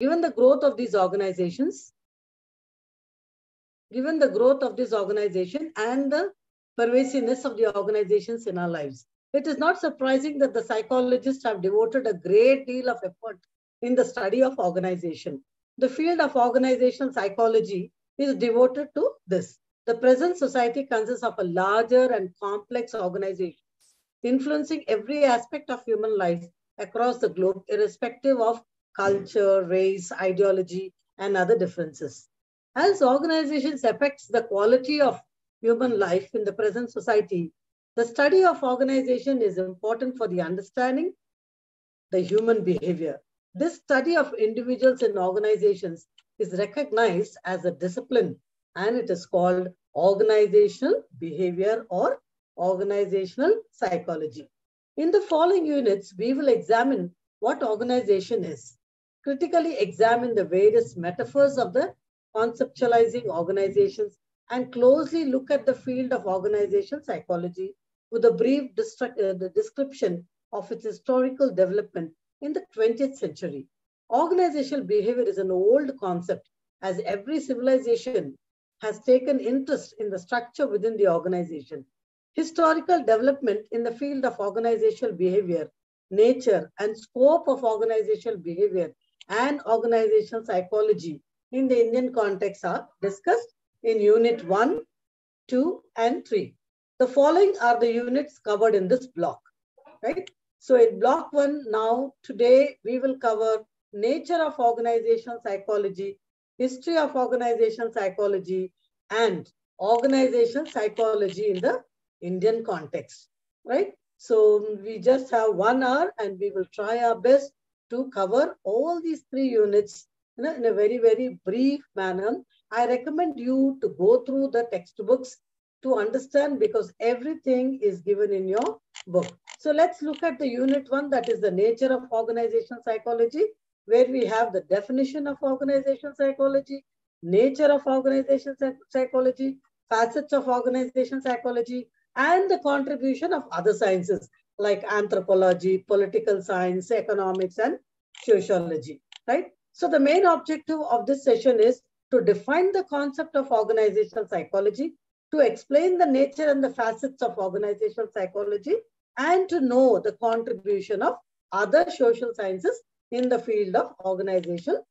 given the growth of these organizations, and the pervasiveness of the organizations in our lives, it is not surprising that the psychologists have devoted a great deal of effort in the study of organization. The field of organizational psychology is devoted to this. The present society consists of a larger and complex organization, influencing every aspect of human life across the globe, irrespective of culture, race, ideology, and other differences. As organizations affects the quality of human life in the present society, the study of organization is important for the understanding the human behavior. This study of individuals and organizations is recognized as a discipline, and it is called organizational behavior or organizational psychology. In the following units, we will examine what organization is, critically examine the various metaphors of the conceptualizing organizations, and closely look at the field of organizational psychology with a brief description of its historical development in the 20th century. Organizational behavior is an old concept, as every civilization has taken interest in the structure within the organization. Historical development in the field of organizational behavior, nature and scope of organizational behavior and organizational psychology in the Indian context are discussed in Unit 1, 2, and 3. The following are the units covered in this block, right? So in block 1 now, today we will cover nature of organizational psychology, history of organizational psychology, and organizational psychology in the Indian context, right? So we just have 1 hour and we will try our best to cover all these 3 units in a very, very brief manner. I recommend you to go through the textbooks to understand, because everything is given in your book. So let's look at the unit 1, that is the nature of organizational psychology, where we have the definition of organizational psychology, nature of organizational psychology, facets of organizational psychology, and the contribution of other sciences like anthropology, political science, economics, and sociology, right? So the main objective of this session is to define the concept of organizational psychology, to explain the nature and the facets of organizational psychology, and to know the contribution of other social sciences in the field of organizational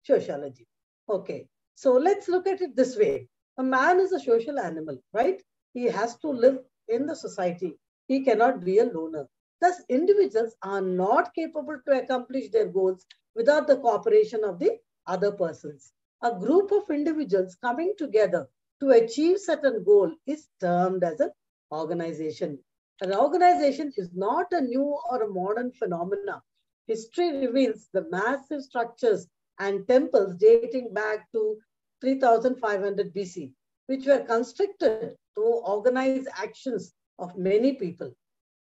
sociology. Okay, so let's look at it this way. A man is a social animal, right? He has to live in the society. He cannot be a loner. Thus, individuals are not capable to accomplish their goals without the cooperation of the other persons. A group of individuals coming together to achieve certain goal is termed as an organization. An organization is not a new or a modern phenomena. History reveals the massive structures and temples dating back to 3500 BC, which were constructed to organize actions of many people.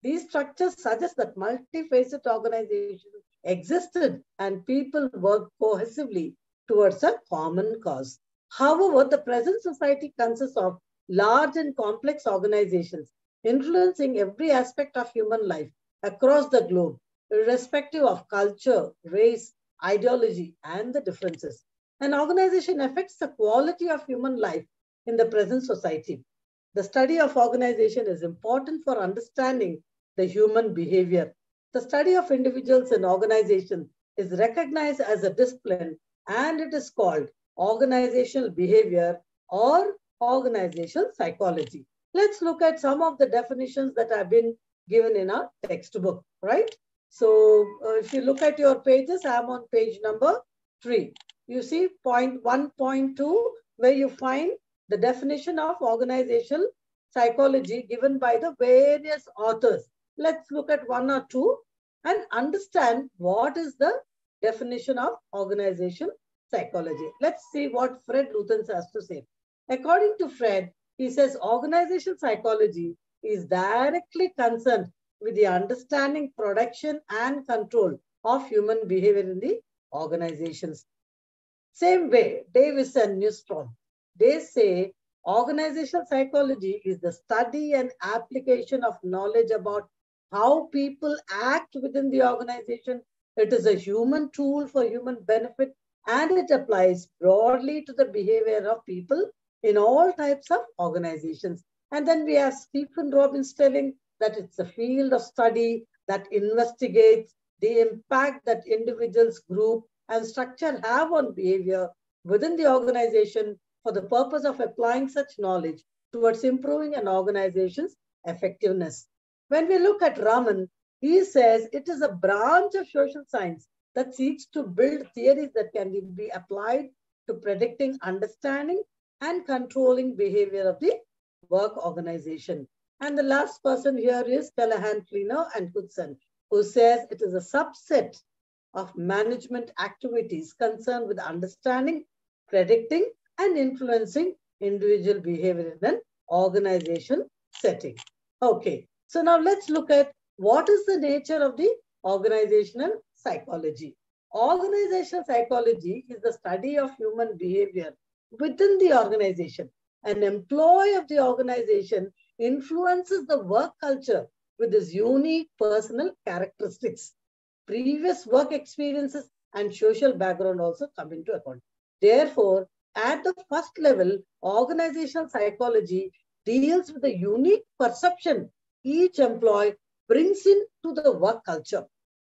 These structures suggest that multifaceted organization existed and people worked cohesively towards a common cause. However, the present society consists of large and complex organizations influencing every aspect of human life across the globe, irrespective of culture, race, ideology, and the differences. An organization affects the quality of human life in the present society. The study of organization is important for understanding the human behavior. The study of individuals and organizations is recognized as a discipline, and it is called organizational behavior or organizational psychology. Let's look at some of the definitions that have been given in our textbook, right? So if you look at your pages, I'm on page number 3. You see point 1.2, where you find the definition of organizational psychology given by the various authors. Let's look at 1 or 2 and understand what is the definition of organization psychology. Let's see what Fred Luthans has to say. According to Fred, he says organizational psychology is directly concerned with the understanding, production, and control of human behavior in the organizations. Same way, Davis and Newstrom, they say organizational psychology is the study and application of knowledge about how people act within the organization. It is a human tool for human benefit and it applies broadly to the behavior of people in all types of organizations. And then we have Stephen Robbins telling that it's a field of study that investigates the impact that individuals, group, and structure have on behavior within the organization for the purpose of applying such knowledge towards improving an organization's effectiveness. When we look at Raman, he says it is a branch of social science that seeks to build theories that can be applied to predicting, understanding, and controlling behavior of the work organization. And the last person here is Callahan, Fleener, and Hudson, who says it is a subset of management activities concerned with understanding, predicting, and influencing individual behavior in an organization setting. Okay, so now let's look at what is the nature of the organizational psychology. Organizational psychology is the study of human behavior within the organization. An employee of the organization influences the work culture with his unique personal characteristics. Previous work experiences and social background also come into account. Therefore, at the first level, organizational psychology deals with the unique perception each employee brings into the work culture.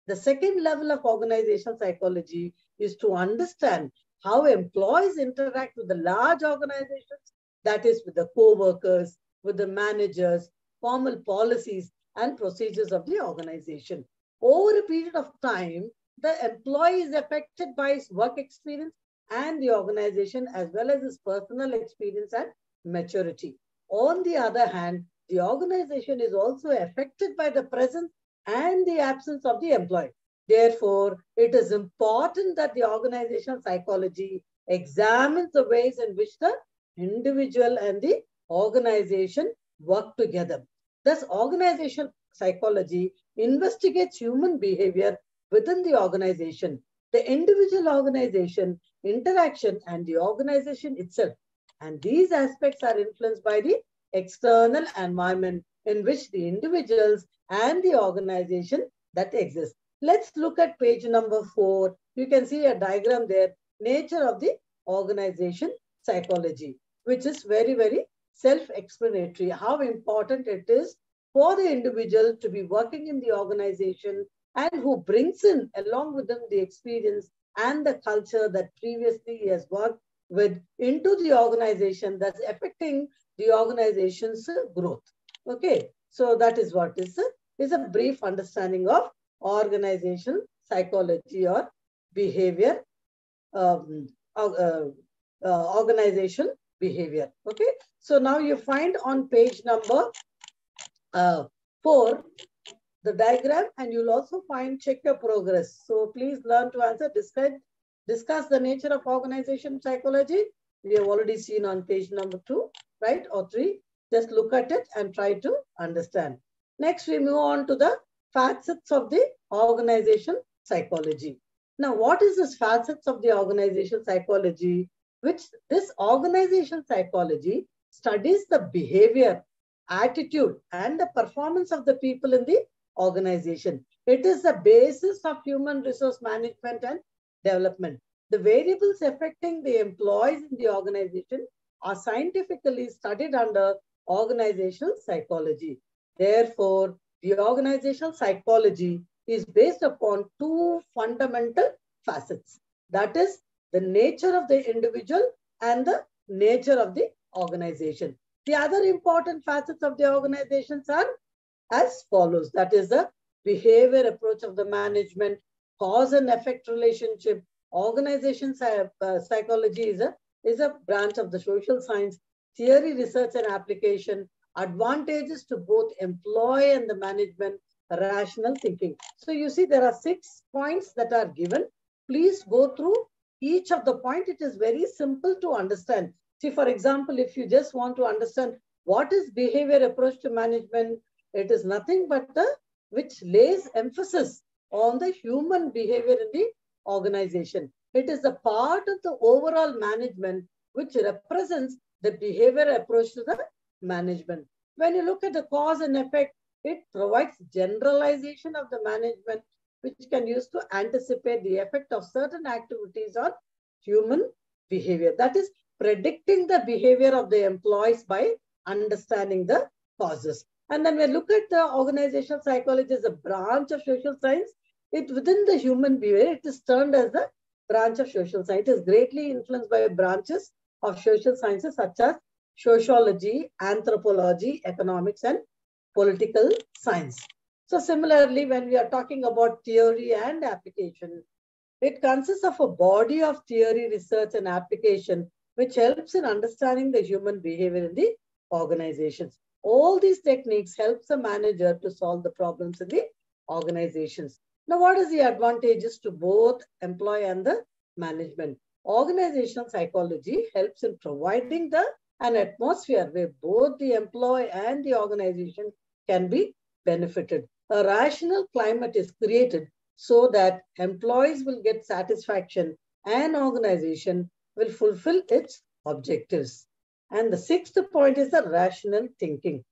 The second level of organizational psychology is to understand how employees interact with the large organizations, that is, with the co-workers, with the managers, formal policies, and procedures of the organization. Over a period of time, the employee is affected by his work experience and the organization, as well as his personal experience and maturity. On the other hand, the organization is also affected by the presence and the absence of the employee. Therefore, it is important that the organizational psychology examines the ways in which the individual and the organization work together. Thus, organizational psychology investigates human behavior within the organization, the individual organization, interaction, and the organization itself. And these aspects are influenced by the external environment in which the individuals and the organization that exist. Let's look at page number 4. You can see a diagram there, nature of the organization psychology, which is very, very self-explanatory, how important it is for the individual to be working in the organization and who brings in along with them the experience and the culture that previously he has worked with into the organization that's affecting the organization's growth. Okay, so that is what is a brief understanding of organizational psychology or behavior, organizational behavior. Okay, so now you find on page number 4 the diagram, and you'll also find check your progress. So please learn to answer, discuss the nature of organization psychology. We have already seen on page number 2, right, or 3. Just look at it and try to understand. Next, we move on to the facets of the organization psychology. Now, what is this facets of the organization psychology? Which this organization psychology studies the behavior, attitude, and the performance of the people in the organization. It is the basis of human resource management and development. The variables affecting the employees in the organization are scientifically studied under organizational psychology. Therefore, the organizational psychology is based upon 2 fundamental facets. That is the nature of the individual and the nature of the organization. The other important facets of the organizations are as follows. That is the behavior approach of the management, cause and effect relationship. Organization psychology is a branch of the social science, theory, research, and application, advantages to both employee and the management, rational thinking. So you see there are 6 points that are given. Please go through each of the point. It is very simple to understand. See, for example, if you just want to understand what is behavior approach to management, it is nothing but which lays emphasis on the human behavior in the organization. It is a part of the overall management which represents the behavior approach to the management. When you look at the cause and effect, it provides generalization of the management which can use to anticipate the effect of certain activities on human behavior. That is predicting the behavior of the employees by understanding the causes. And then we look at the organizational psychology as a branch of social science. It within the human behavior, it is termed as the branch of social science. It is greatly influenced by branches of social sciences such as sociology, anthropology, economics, and political science. So similarly, when we are talking about theory and application, it consists of a body of theory, research, and application, which helps in understanding the human behavior in the organizations. All these techniques help the manager to solve the problems in the organizations. Now, what is the advantages to both employee and the management? Organizational psychology helps in providing an atmosphere where both the employee and the organization can be benefited. A rational climate is created so that employees will get satisfaction and organization will fulfill its objectives. And the sixth point is the rational thinking.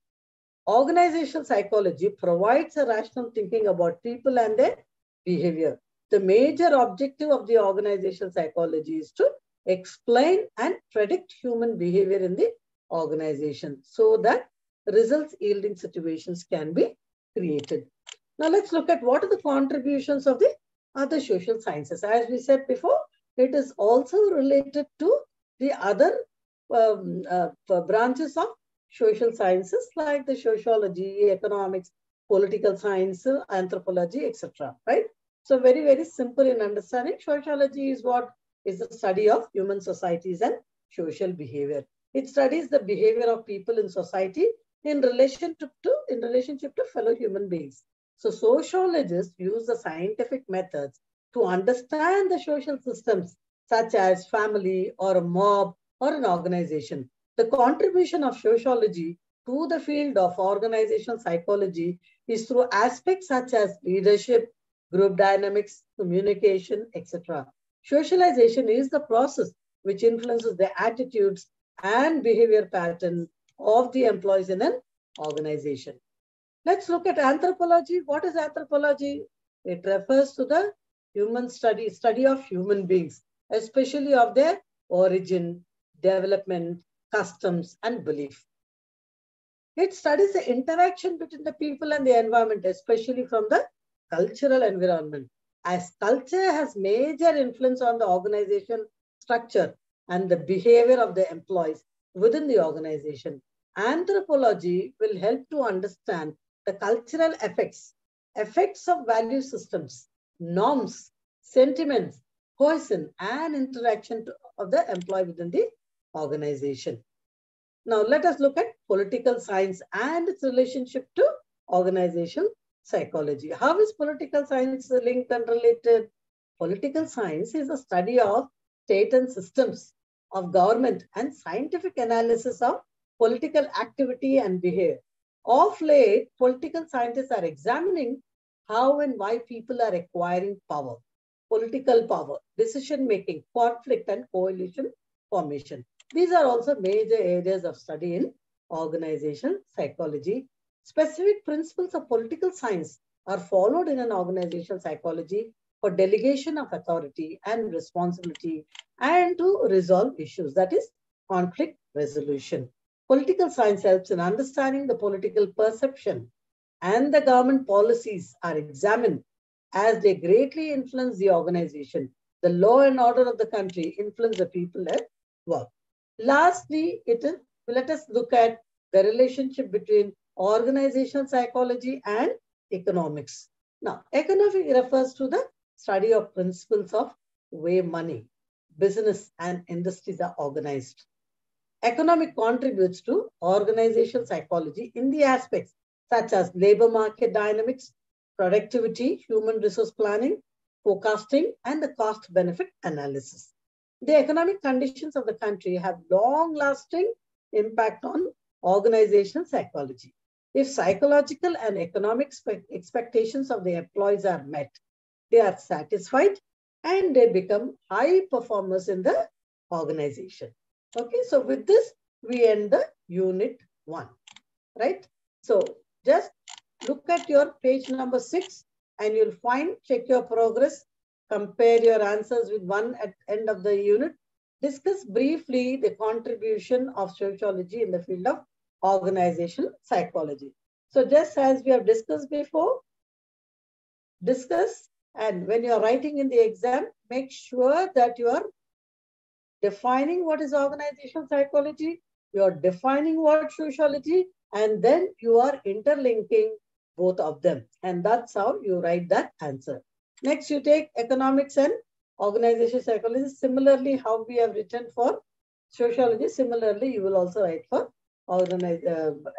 Organizational psychology provides a rational thinking about people and their behavior. The major objective of the organizational psychology is to explain and predict human behavior in the organization so that results yielding situations can be created. Now let's look at what are the contributions of the other social sciences. As we said before, it is also related to the other branches of social sciences like the sociology, economics, political science, anthropology, etc. Right? So very, very simple in understanding. Sociology is what is the study of human societies and social behavior. It studies the behavior of people in society in relationship to fellow human beings. So sociologists use the scientific methods to understand the social systems such as family or a mob or an organization. The contribution of sociology to the field of organizational psychology is through aspects such as leadership, group dynamics, communication, etc. Socialization is the process which influences the attitudes and behavior pattern of the employees in an organization. Let's look at anthropology. What is anthropology? It refers to the human study of human beings, especially of their origin, development, customs, and belief. It studies the interaction between the people and the environment, especially from the cultural environment. As culture has major influence on the organization structure and the behavior of the employees within the organization, anthropology will help to understand the cultural effects of value systems, norms, sentiments, cohesion, and interaction of the employee within the organization. Now, let us look at political science and its relationship to organizational psychology. How is political science linked and related? Political science is a study of state and systems of government and scientific analysis of political activity and behavior. Of late, political scientists are examining how and why people are acquiring power, political power, decision-making, conflict, and coalition formation. These are also major areas of study in organizational psychology. Specific principles of political science are followed in an organizational psychology for delegation of authority and responsibility and to resolve issues, that is conflict resolution. Political science helps in understanding the political perception and the government policies are examined as they greatly influence the organization. The law and order of the country influence the people at work. Lastly, let us look at the relationship between organizational psychology and economics. Now, economics refers to the study of principles of way money, business, and industries are organized. Economic contributes to organizational psychology in the aspects such as labor market dynamics, productivity, human resource planning, forecasting, and the cost-benefit analysis. The economic conditions of the country have long-lasting impact on organizational psychology. If psychological and economic expectations of the employees are met, they are satisfied and they become high performers in the organization. Okay, so with this, we end the unit 1, right? So just look at your page number 6 and you'll check your progress compare your answers with one at end of the unit. Discuss briefly the contribution of sociology in the field of organizational psychology. So just as we have discussed before, discuss, and when you are writing in the exam, make sure that you are defining what is organizational psychology, you are defining what sociology, and then you are interlinking both of them. And that's how you write that answer. Next, you take economics and organizational psychology. Similarly, how we have written for sociology, similarly, you will also write for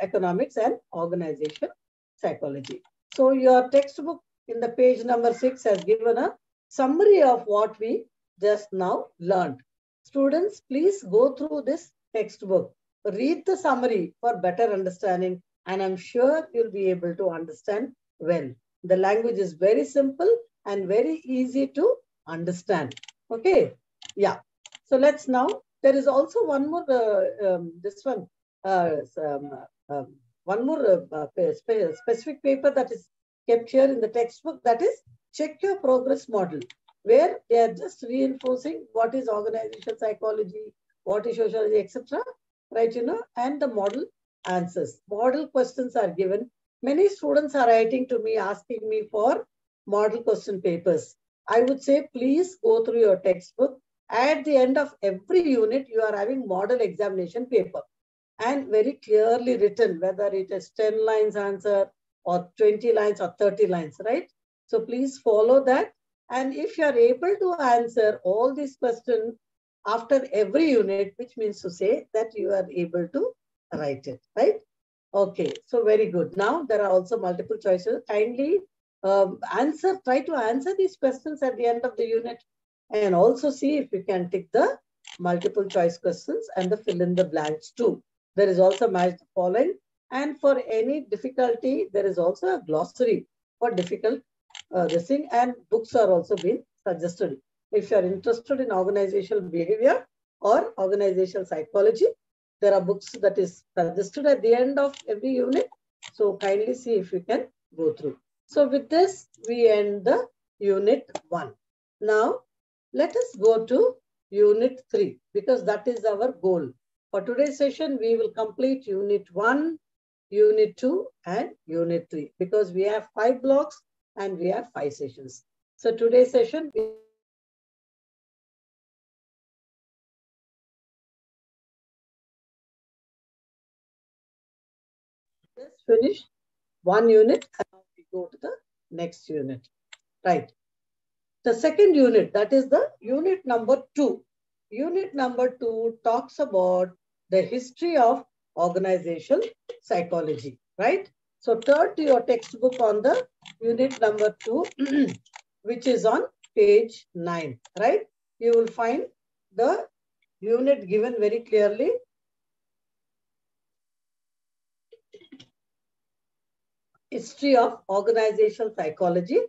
economics and organization psychology. So your textbook in the page number 6 has given a summary of what we just now learned. Students, please go through this textbook. Read the summary for better understanding, and I'm sure you'll be able to understand well. The language is very simple and very easy to understand. Okay. Yeah. So let's now, there is also one more, one more specific paper that is kept here in the textbook, that is check your progress model, where they are just reinforcing what is organizational psychology, what is sociology, etc. Right, and the model answers. Model questions are given. Many students are writing to me asking me for model question papers. I would say, please go through your textbook. At the end of every unit, you are having model examination paper and very clearly written, whether it is 10 lines answer or 20 lines or 30 lines, right? So please follow that. And if you are able to answer all these questions after every unit, which means to say that you are able to write it, right? Okay, so very good. Now there are also multiple choices. Kindly try to answer these questions at the end of the unit, and also see if you can tick the multiple choice questions and the fill in the blanks too. There is also match the following. And for any difficulty, there is also a glossary for difficult this thing, and books are also being suggested. If you are interested in organizational behavior or organizational psychology, there are books that is suggested at the end of every unit. So kindly see if you can go through. So with this, we end the unit 1. Now, let us go to unit 3, because that is our goal. For today's session, we will complete unit 1, unit 2, and unit 3, because we have 5 blocks and we have 5 sessions. So today's session, we just finished 1 unit and now we go to the next unit. Right. The second unit, that is the unit number 2. Unit number 2 talks about the history of organizational psychology, right? So turn to your textbook on the unit number 2, which is on page 9, right? You will find the unit given very clearly. History of organizational psychology.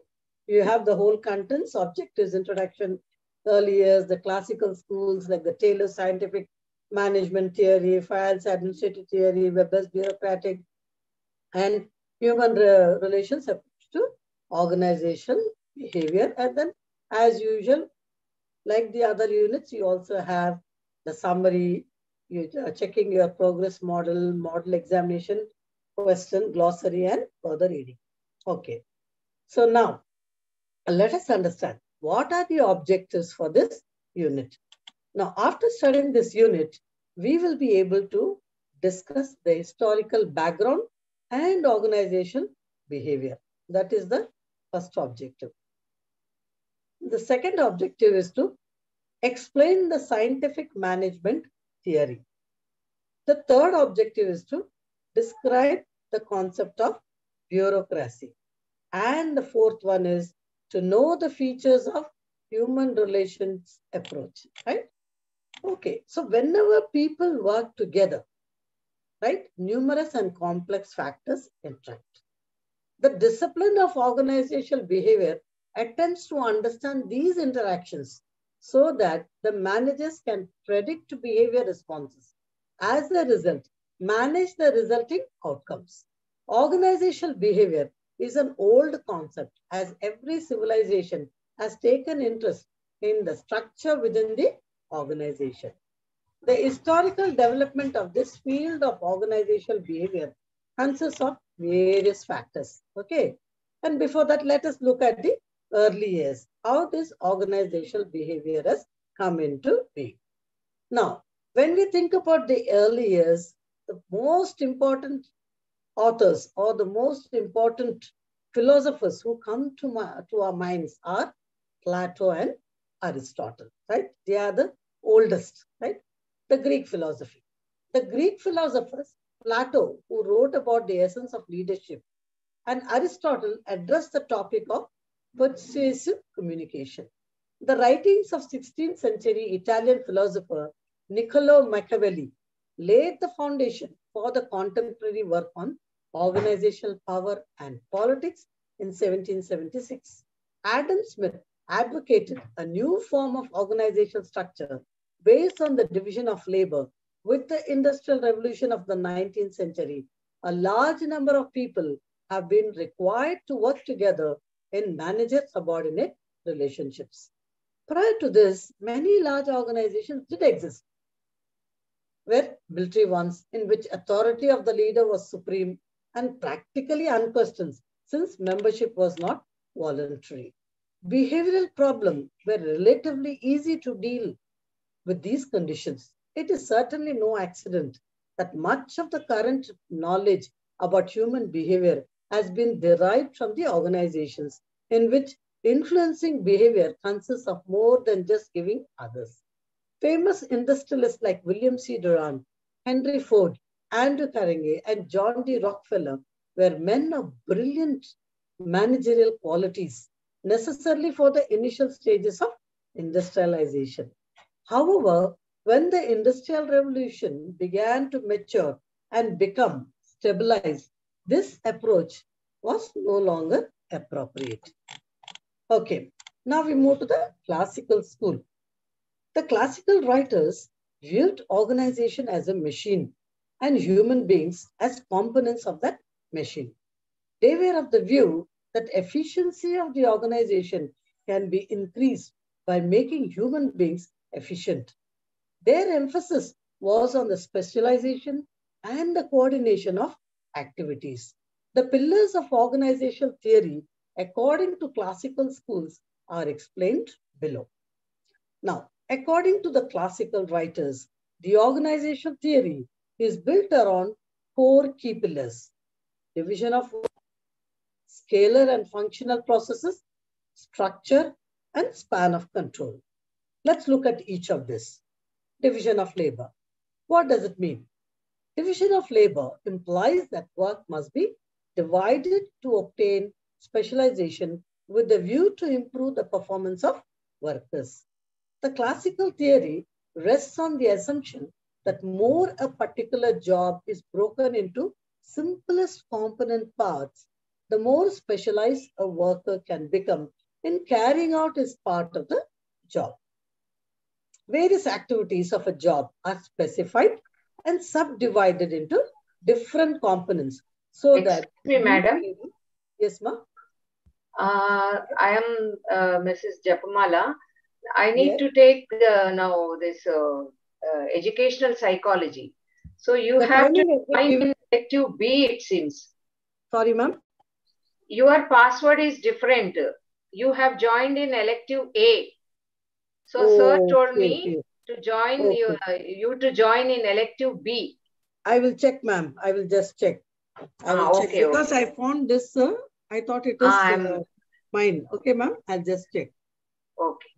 You have the whole contents, objectives, introduction, early years, the classical schools like the Taylor scientific management theory, Fayol's administrative theory, Weber's bureaucratic, and human relations approach to organizational behavior. And then, as usual, like the other units, you also have the summary, you are checking your progress model, model examination, question, glossary, and further reading. Okay. So now, let us understand what are the objectives for this unit. Now, after studying this unit, we will be able to discuss the historical background and organizational behavior. That is the first objective. The second objective is to explain the scientific management theory. The third objective is to describe the concept of bureaucracy. And the fourth one is to know the features of human relations approach, right? Okay, so whenever people work together, right, numerous and complex factors interact. The discipline of organizational behavior attempts to understand these interactions so that the managers can predict behavior responses. As a result, manage the resulting outcomes. Organizational behavior is an old concept, as every civilization has taken interest in the structure within the organization. The historical development of this field of organizational behavior consists of various factors. Okay. And before that, let us look at the early years, how this organizational behavior has come into being. Now, when we think about the early years, the most important authors or the most important philosophers who come to our minds are Plato and Aristotle, right? They are the oldest, right? The Greek philosophy. The Greek philosophers, Plato, who wrote about the essence of leadership, and Aristotle addressed the topic of persuasive communication. The writings of 16th century Italian philosopher Niccolo Machiavelli laid the foundation for the contemporary work on organizational power and politics in 1776. Adam Smith advocated a new form of organizational structure based on the division of labor. With the Industrial Revolution of the 19th century, a large number of people have been required to work together in manager-subordinate relationships. Prior to this, many large organizations did exist, were military ones, in which authority of the leader was supreme and practically unquestioned, since membership was not voluntary. Behavioral problems were relatively easy to deal with these conditions. It is certainly no accident that much of the current knowledge about human behavior has been derived from the organizations in which influencing behavior consists of more than just giving others. Famous industrialists like William C. Durant, Henry Ford, Andrew Carnegie, and John D. Rockefeller were men of brilliant managerial qualities necessarily for the initial stages of industrialization. However, when the Industrial Revolution began to mature and become stabilized, this approach was no longer appropriate. Okay, now we move to the classical school. The classical writers viewed organization as a machine and human beings as components of that machine. They were of the view that efficiency of the organization can be increased by making human beings efficient. Their emphasis was on the specialization and the coordination of activities. The pillars of organizational theory, according to classical schools, are explained below. Now, according to the classical writers, the organizational theory is built around four key pillars: division of work, scalar and functional processes, structure, and span of control. Let's look at each of this. Division of labor. What does it mean? Division of labor implies that work must be divided to obtain specialization with a view to improve the performance of workers. The classical theory rests on the assumption that more a particular job is broken into simplest component parts, the more specialized a worker can become in carrying out his part of the job. Various activities of a job are specified and subdivided into different components so Excuse that... me, madam. Yes, ma'am. I am Mrs. Japamala. I need Yes. to take now this educational psychology. So you The have to timing join in elective B, it seems. Sorry, ma'am. Your password is different. You have joined in elective A. So sir told me to join you to join in elective B. I will check, ma'am. I will just check. I will check because I found this. I thought it is mine. Okay, ma'am. I'll just check. Okay.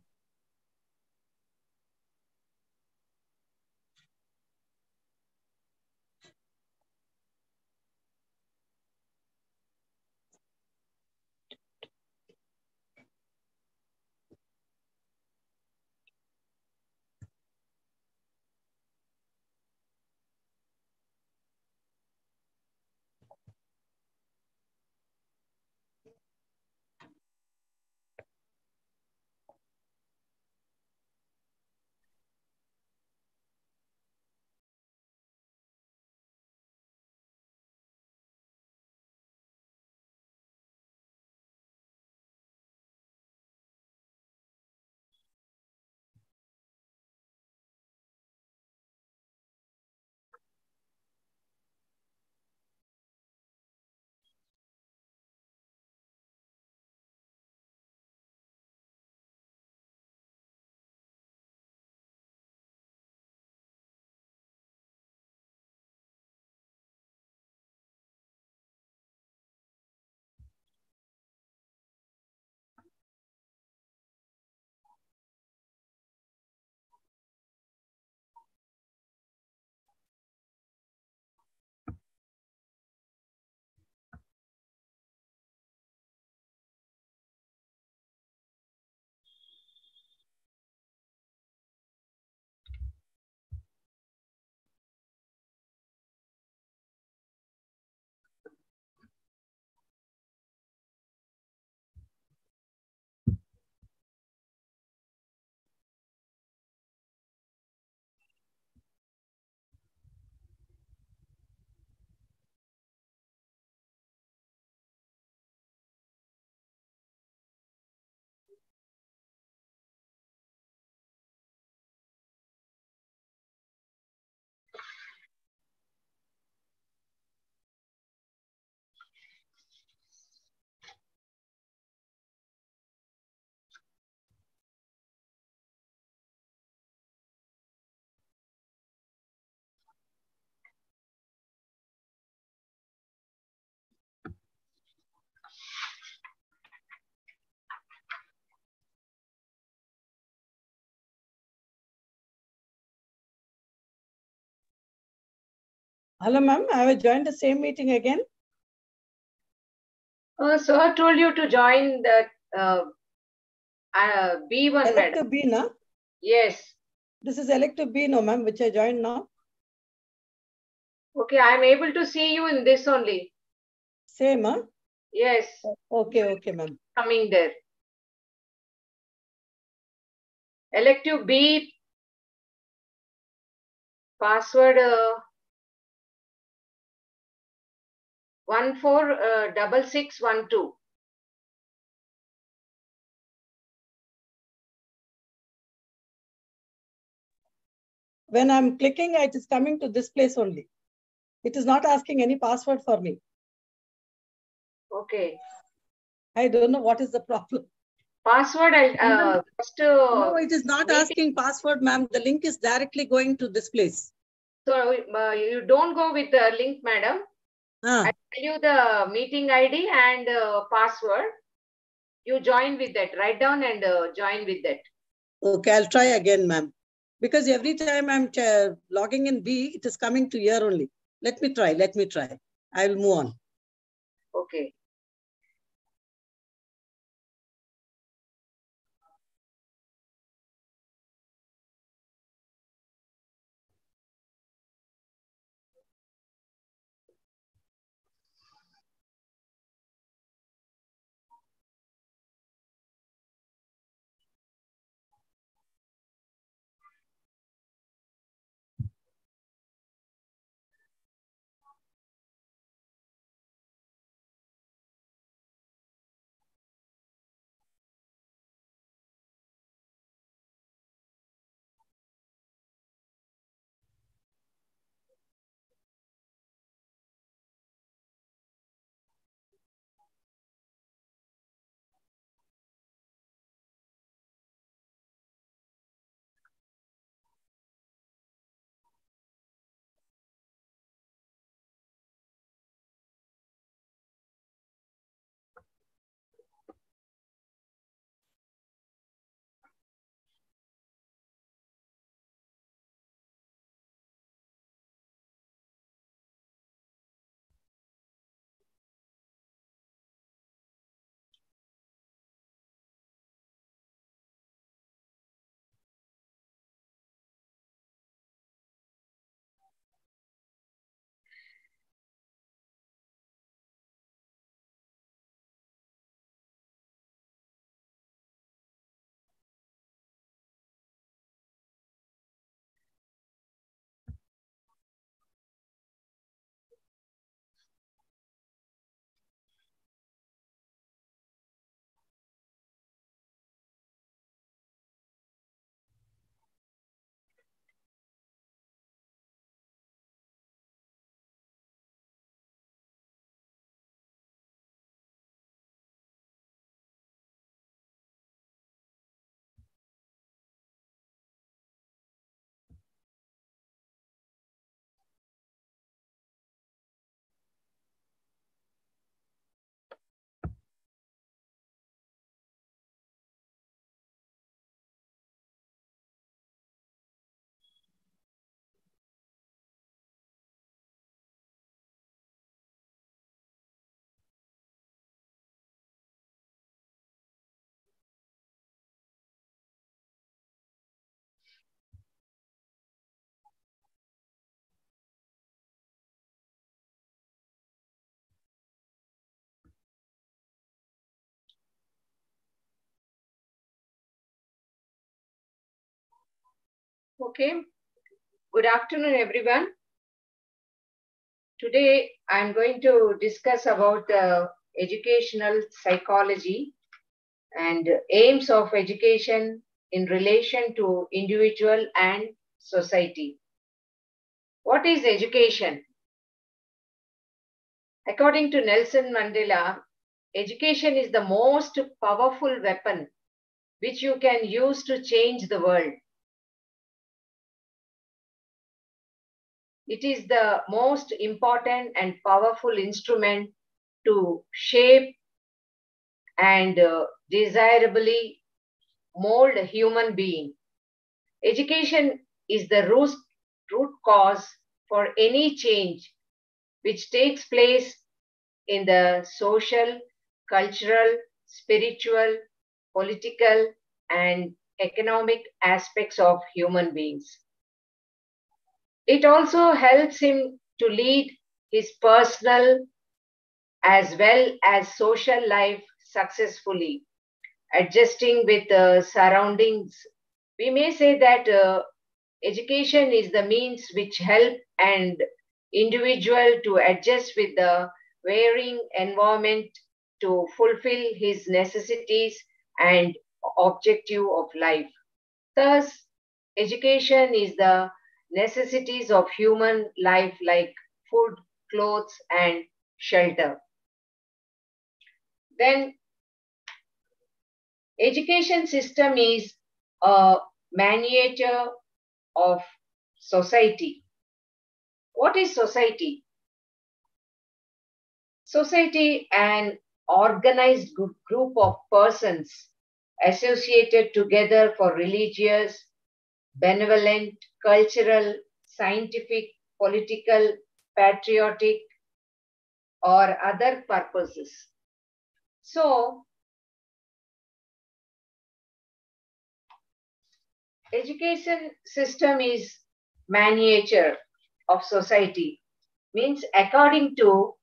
Hello, ma'am. I have joined the same meeting again. Sir told you to join the B1, Elective madam. B, na? Yes. This is Elective B, no, ma'am, which I joined now. Okay, I am able to see you in this only. Same, huh? Yes. Okay, ma'am. Coming there. Elective B, password 146612. When I'm clicking, it is coming to this place only. It is not asking any password for me. Okay. I don't know what is the problem. Password, first. No, it is not asking password, ma'am. The link is directly going to this place. So you don't go with the link, madam. I tell you the meeting ID and password. You join with that. Write down and join with that. Okay, I'll try again, ma'am. Because every time I'm logging in B, it is coming to here only. Let me try. I will move on. Okay. Okay. Good afternoon, everyone. Today, I'm going to discuss about educational psychology and aims of education in relation to individual and society. What is education? According to Nelson Mandela, education is the most powerful weapon which you can use to change the world. It is the most important and powerful instrument to shape and desirably mold a human being. Education is the root cause for any change which takes place in the social, cultural, spiritual, political, and economic aspects of human beings. It also helps him to lead his personal as well as social life successfully, adjusting with surroundings. We may say that education is the means which help an individual to adjust with the varying environment to fulfill his necessities and objective of life. Thus, education is the necessities of human life like food, clothes, and shelter. Then education system is a miniature of society. What is society? Society, an organized group of persons associated together for religious, benevolent, cultural, scientific, political, patriotic, or other purposes. So, education system is miniature of society. Means according to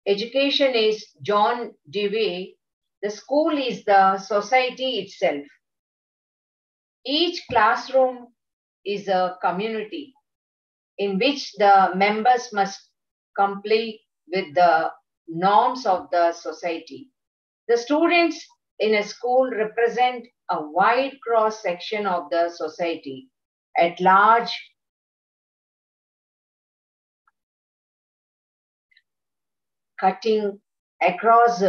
education is John Dewey, the school is the society itself. Each classroom is a community in which the members must comply with the norms of the society. The students in a school represent a wide cross section of the society at large, cutting across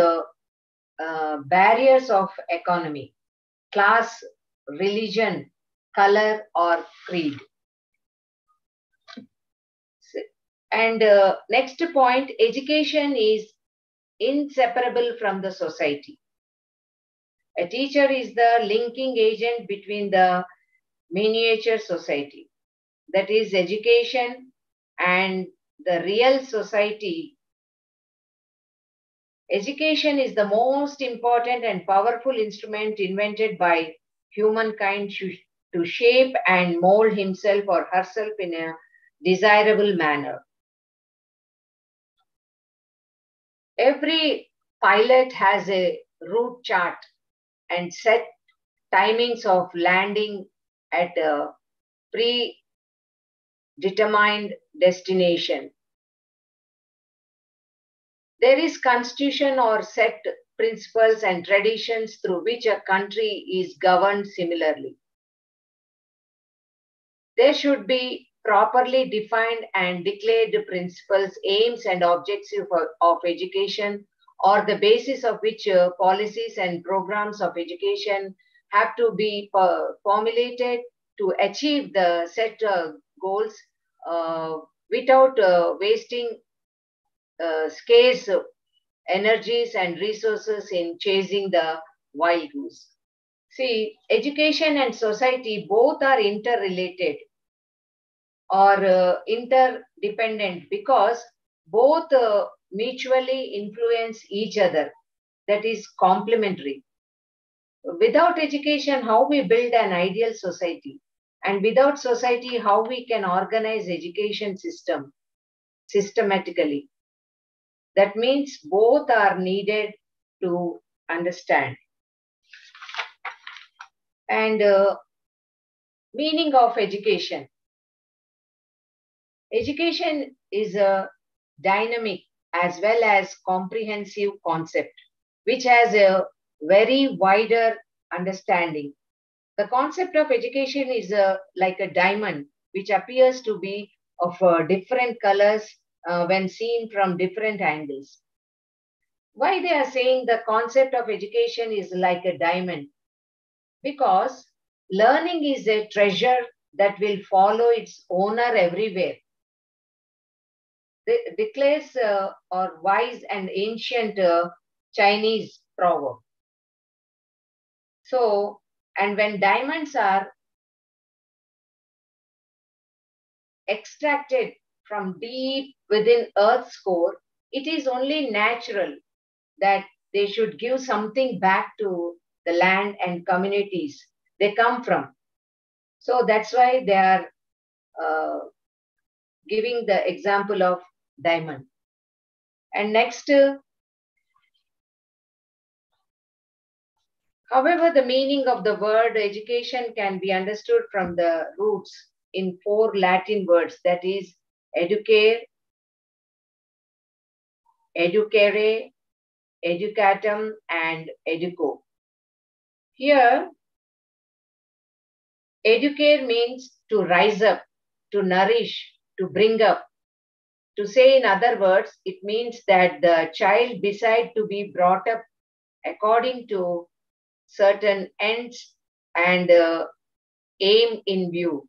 barriers of economy, class, religion, color, or creed. And next point, education is inseparable from the society. A teacher is the linking agent between the miniature society, that is education, and the real society. Education is the most important and powerful instrument invented by humankind to shape and mold himself or herself in a desirable manner. Every pilot has a route chart and set timings of landing at a predetermined destination. There is constitution or set principles and traditions through which a country is governed similarly. There should be properly defined and declared principles, aims, and objectives of education, or the basis of which policies and programs of education have to be formulated to achieve the set goals without wasting scarce energies and resources in chasing the wild goose. See, education and society both are interrelated or interdependent because both mutually influence each other. That is complementary. Without education, how we build an ideal society? And without society, how we can organize education system systematically? That means both are needed to understand. And meaning of education. Education is a dynamic as well as comprehensive concept, which has a very wider understanding. The concept of education is like a diamond, which appears to be of different colors when seen from different angles. Why they are saying the concept of education is like a diamond? Because learning is a treasure that will follow its owner everywhere. Declares or wise and ancient Chinese proverb. So, and when diamonds are extracted from deep within Earth's core, it is only natural that they should give something back to the land and communities they come from. So that's why they are giving the example of diamond. And next, however, the meaning of the word education can be understood from the roots in 4 Latin words, that is, educare, educare, educatum, and educo. Here, educare means to rise up, to nourish, to bring up. To say in other words, it means that the child decide to be brought up according to certain ends and aim in view.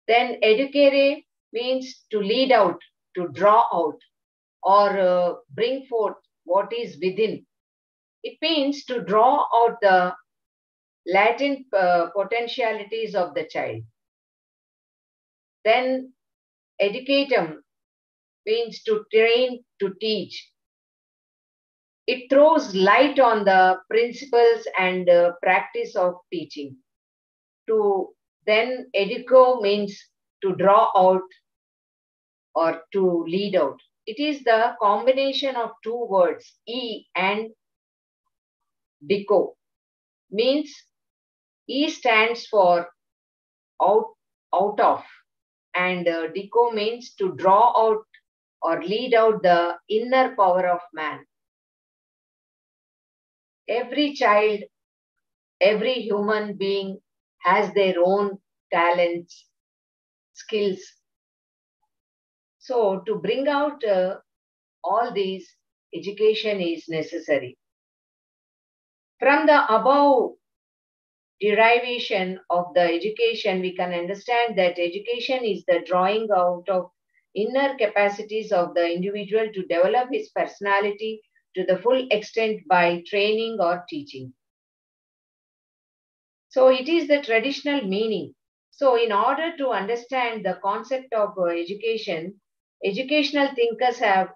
Then educare means to lead out, to draw out, or bring forth what is within. It means to draw out the latent potentialities of the child. Then educatum means to train, to teach. It throws light on the principles and practice of teaching. To then educo means to draw out or to lead out. It is the combination of 2 words, e and deco. Means e stands for out of, and deco means to draw out or lead out the inner power of man. Every child, every human being has their own talents, skills. So to bring out all these, education is necessary. From the above derivation of the education, we can understand that education is the drawing out of inner capacities of the individual to develop his personality to the full extent by training or teaching. So it is the traditional meaning. So in order to understand the concept of education, educational thinkers have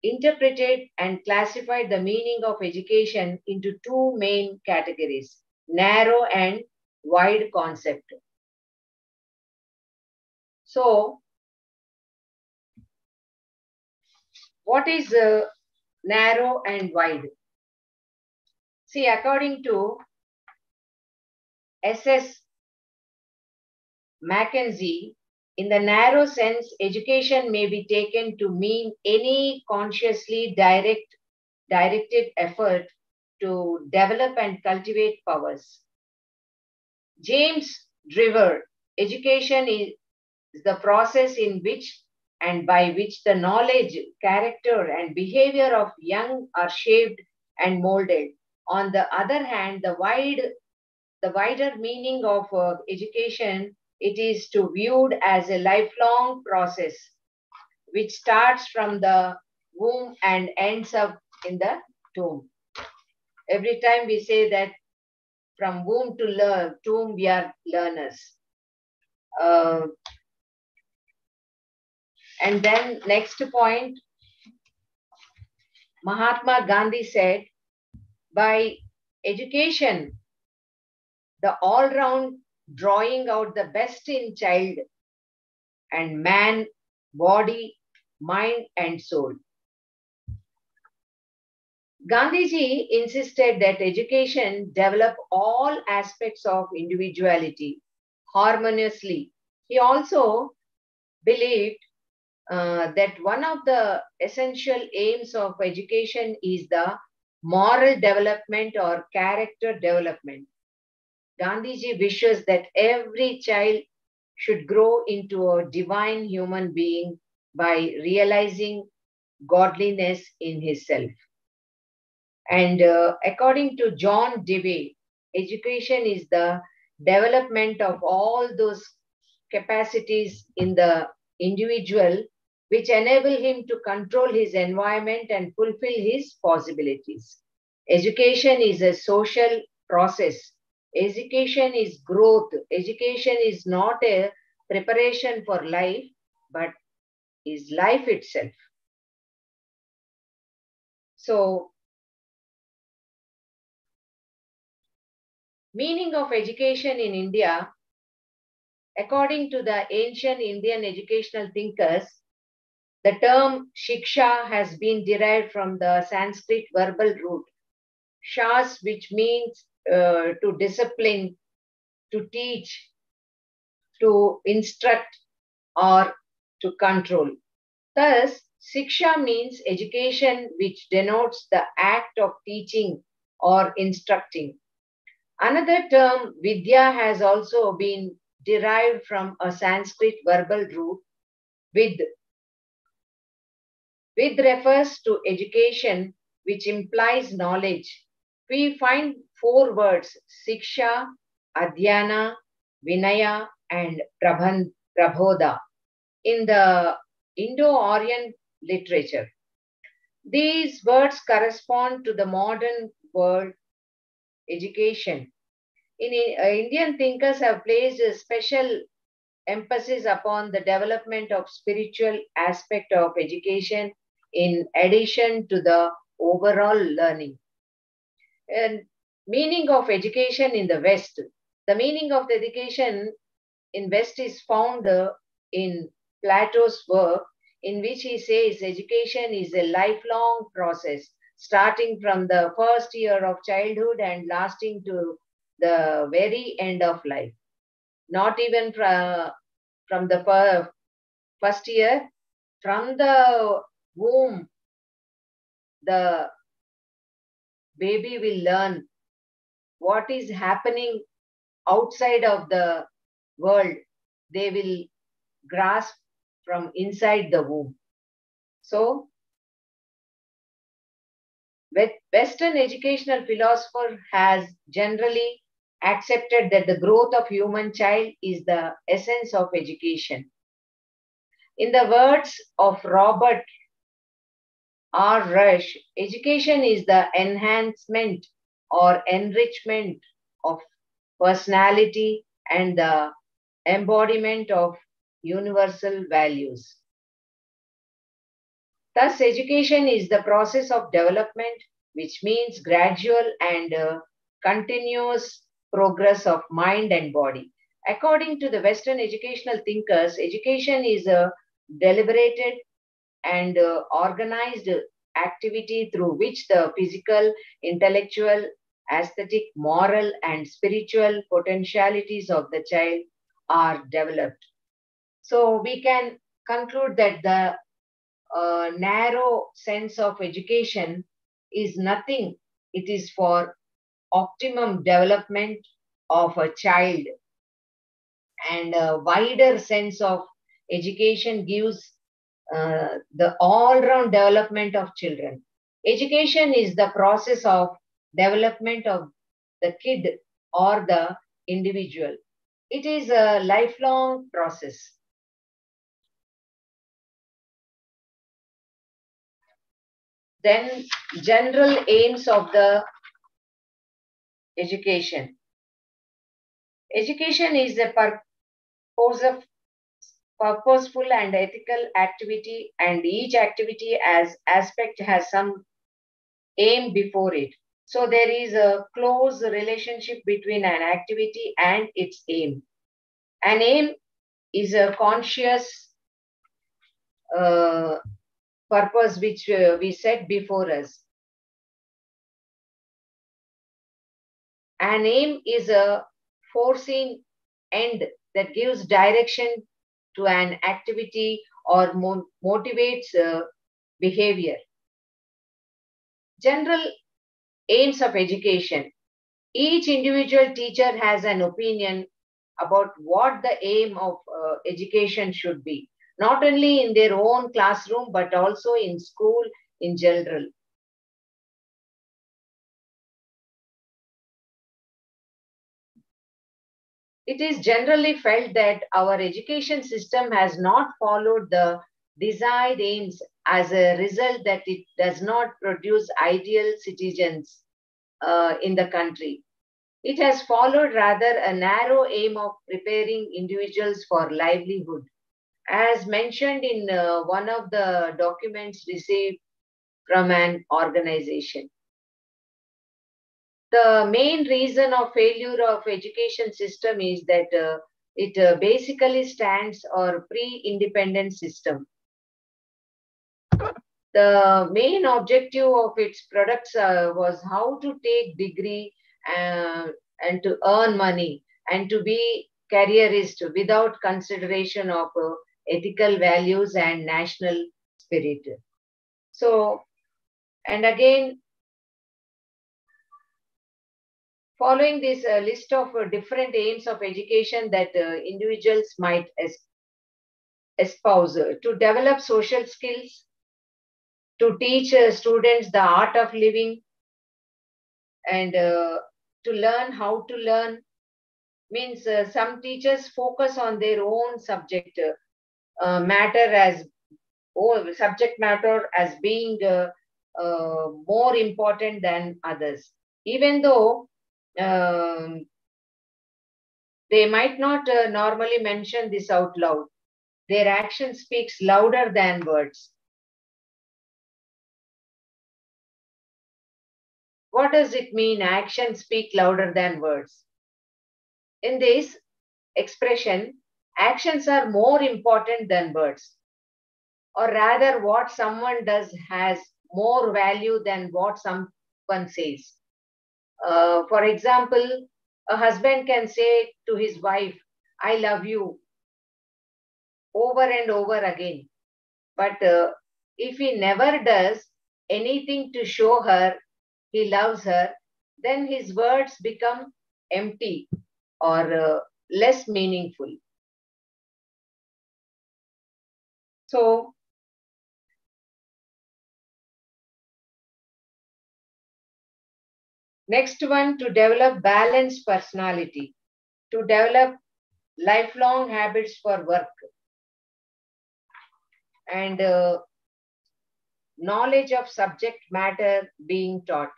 interpreted and classified the meaning of education into 2 main categories, narrow and wide concept. So, what is narrow and wide? See, according to S.S. Mackenzie, in the narrow sense, education may be taken to mean any consciously directed effort to develop and cultivate powers. James Driver, education is the process in which and by which the knowledge, character, and behavior of young are shaped and molded. On the other hand, the wider meaning of education, it is to viewed as a lifelong process which starts from the womb and ends up in the tomb. Every time we say that from womb to tomb we are learners. And then next point, Mahatma Gandhi said, by education, the all-round drawing out the best in child and man, body, mind and soul. Gandhiji insisted that education develop all aspects of individuality harmoniously. He also believed that one of the essential aims of education is the moral development or character development. Gandhiji wishes that every child should grow into a divine human being by realizing godliness in himself. And according to John Dewey, education is the development of all those capacities in the individual which enable him to control his environment and fulfill his possibilities. Education is a social process. Education is growth. Education is not a preparation for life, but is life itself. So, meaning of education in India, according to the ancient Indian educational thinkers, the term shiksha has been derived from the Sanskrit verbal root shas, which means to discipline, to teach, to instruct, or to control. Thus, Siksha means education which denotes the act of teaching or instructing. Another term, Vidya, has also been derived from a Sanskrit verbal root, with. With refers to education which implies knowledge. We find four words, Siksha, Adhyana, Vinaya, and Prabodha in the Indo-Aryan literature. These words correspond to the modern word education. Indian thinkers have placed a special emphasis upon the development of spiritual aspect of education in addition to the overall learning. And meaning of education in the West. The meaning of the education in West is found in Plato's work, in which he says education is a lifelong process, starting from the first year of childhood and lasting to the very end of life. Not even from the first year, from the womb, the baby will learn what is happening outside of the world. They will grasp from inside the womb. So, Western educational philosopher has generally accepted that the growth of human child is the essence of education. In the words of Robert R. Rush, education is the enhancement or enrichment of personality and the embodiment of universal values. Thus, education is the process of development, which means gradual and continuous progress of mind and body. According to the Western educational thinkers, education is a deliberated and organized activity through which the physical, intellectual, aesthetic, moral, and spiritual potentialities of the child are developed. So we can conclude that the narrow sense of education is nothing. It is for optimum development of a child, and a wider sense of education gives the all-round development of children. Education is the process of development of the kid or the individual. It is a lifelong process. Then, general aims of the education. Education is a purposeful and ethical activity, and each activity as aspect has some aim before it. So there is a close relationship between an activity and its aim. An aim is a conscious purpose which we set before us. An aim is a foreseen end that gives direction to an activity or motivates behavior. General aims of education. Each individual teacher has an opinion about what the aim of education should be, not only in their own classroom, but also in school in general. It is generally felt that our education system has not followed the desired aims, as a result that it does not produce ideal citizens in the country. It has followed rather a narrow aim of preparing individuals for livelihood. As mentioned in one of the documents received from an organization. The main reason of failure of education system is that it basically stands or pre-independent system. The main objective of its products was how to take degree and to earn money and to be careerist without consideration of ethical values and national spirit. So, and again, following this list of different aims of education that individuals might espouse to develop social skills, to teach students the art of living, and to learn how to learn. Means some teachers focus on their own subject matter as or subject matter as being more important than others, even though um, they might not normally mention this out loud. Their action speaks louder than words. What does it mean, action speak louder than words? In this expression, actions are more important than words, or rather, what someone does has more value than what someone says. For example, a husband can say to his wife, I love you, over and over again. But if he never does anything to show her he loves her, then his words become empty or less meaningful. So, next one, to develop balanced personality, to develop lifelong habits for work, and knowledge of subject matter being taught.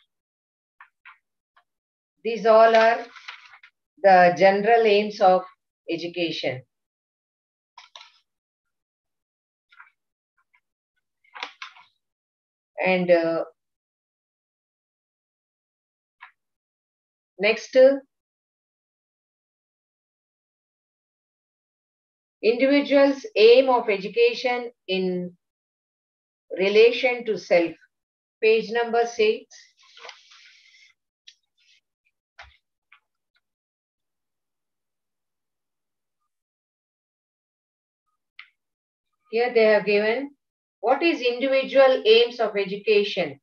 These all are the general aims of education. And next, individuals' aim of education in relation to self. Page number 6. Here they have given, what is individual aims of education?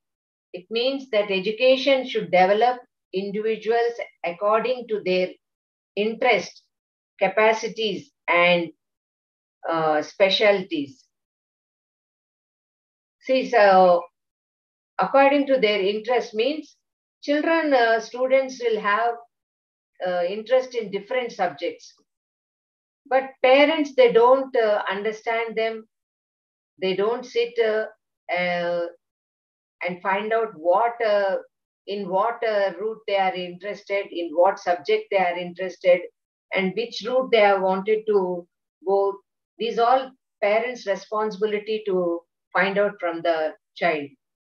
It means that education should develop individuals according to their interest, capacities, and specialties. See, so according to their interest means children, students will have interest in different subjects. But parents, they don't understand them. They don't sit and find out in what route they are interested, in what subject they are interested, and which route they have wanted to go. These all parents' responsibility to find out from the child.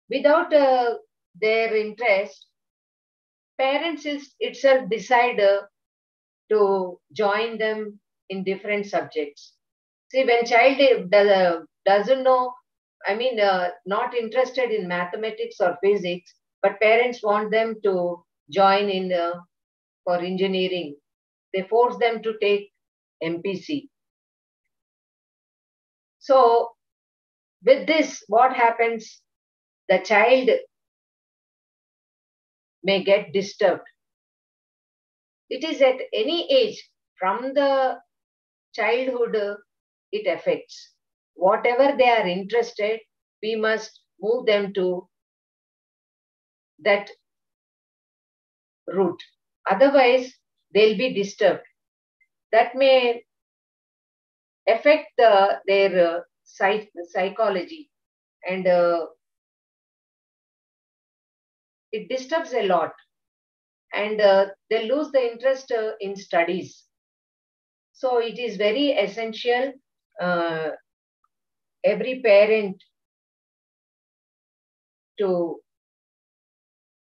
Without their interest, parents itself decide to join them in different subjects. See, when child doesn't know, I mean, not interested in mathematics or physics, but parents want them to join in for engineering. They force them to take MPC. So, with this, what happens? The child may get disturbed. It is at any age, from the childhood, it affects. Whatever they are interested, we must move them to that route. Otherwise, they'll be disturbed. That may affect their psychology, and it disturbs a lot. and they lose the interest in studies. So it is very essential, uh, every parent to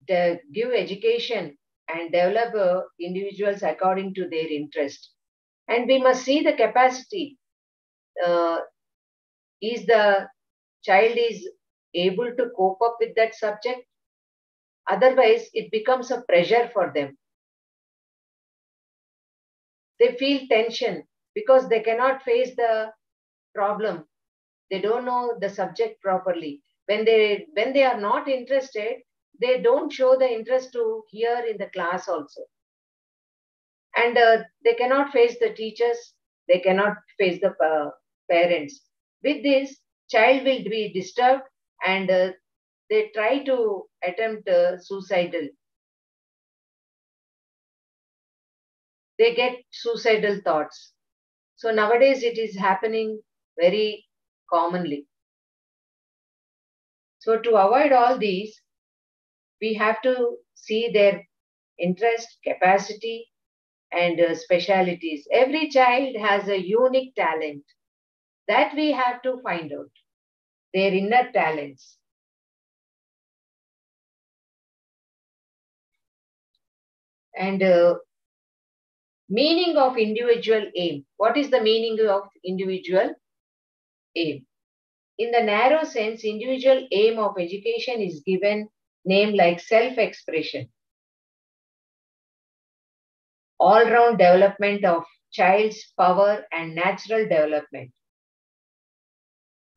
give education and develop individuals according to their interest. And we must see the capacity. Uh, is the child is able to cope up with that subject? Otherwise, it becomes a pressure for them. They feel tension because they cannot face the problem. They don't know the subject properly. When they are not interested, they don't show the interest to hear in the class also. And they cannot face the teachers, they cannot face the parents. With this, child will be disturbed, and they try to attempt suicidal. They get suicidal thoughts. So nowadays it is happening very commonly. So to avoid all these, we have to see their interest, capacity, and specialities. Every child has a unique talent that we have to find out, their inner talents. And meaning of individual aim. What is the meaning of individual aim? In the narrow sense, individual aim of education is given name like self-expression, all-round development of child's power and natural development.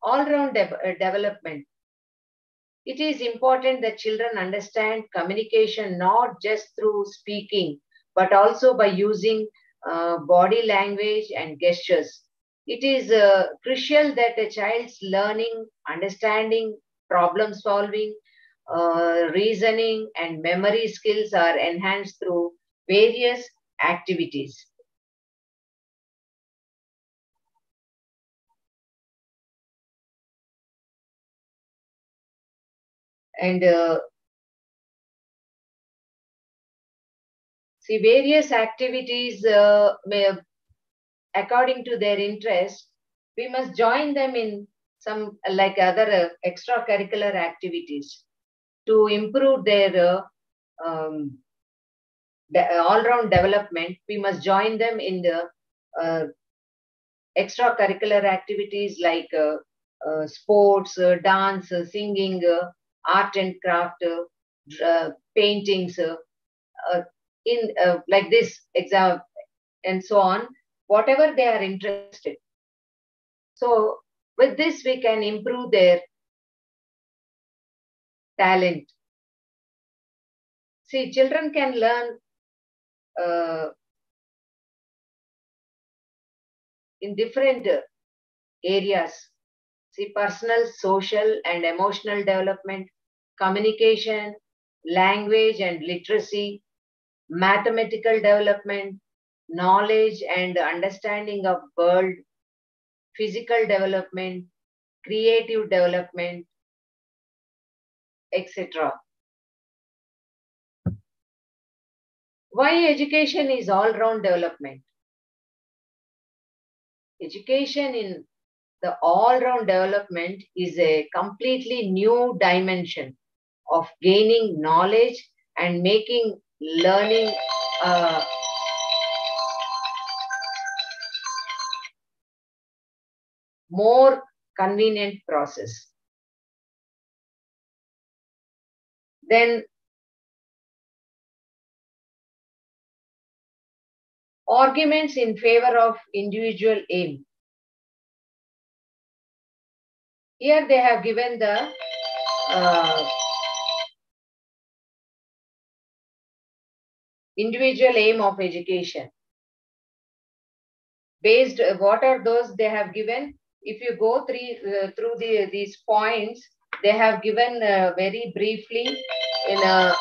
All-round development. It is important that children understand communication not just through speaking, but also by using body language and gestures. It is crucial that a child's learning, understanding, problem solving, reasoning, and memory skills are enhanced through various activities. And see, various activities according to their interest, we must join them in some like other extracurricular activities to improve their all-round development. We must join them in the uh, extracurricular activities like sports, dance, singing, art and craft, paintings, uh, in like this exam and so on, whatever they are interested. So with this, we can improve their talent. See, children can learn in different areas. See, personal, social, and emotional development, communication, language and literacy, mathematical development, knowledge and understanding of world, physical development, creative development, etc. Why education is all-round development? Education in the all-round development is a completely new dimension of gaining knowledge and making learning more convenient process. Then arguments in favor of individual aim. Here they have given the individual aim of education. Based, what are those they have given? If you go through these points, they have given very briefly in a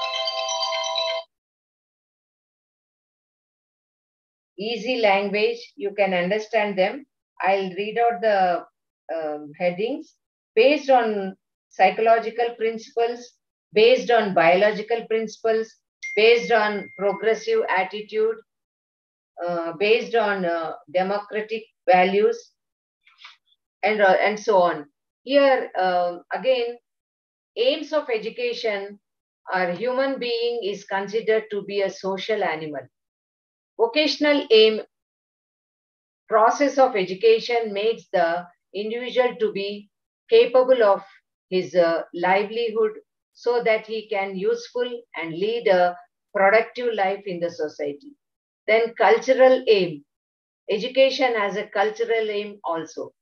easy language. You can understand them. I'll read out the headings. Based on psychological principles, based on biological principles, based on progressive attitude, based on democratic values, and so on. Here, again, aims of education are human being is considered to be a social animal. Vocational aim process of education makes the individual to be capable of his livelihood so that he can useful and lead a productive life in the society. Then cultural aim. Education has a cultural aim also.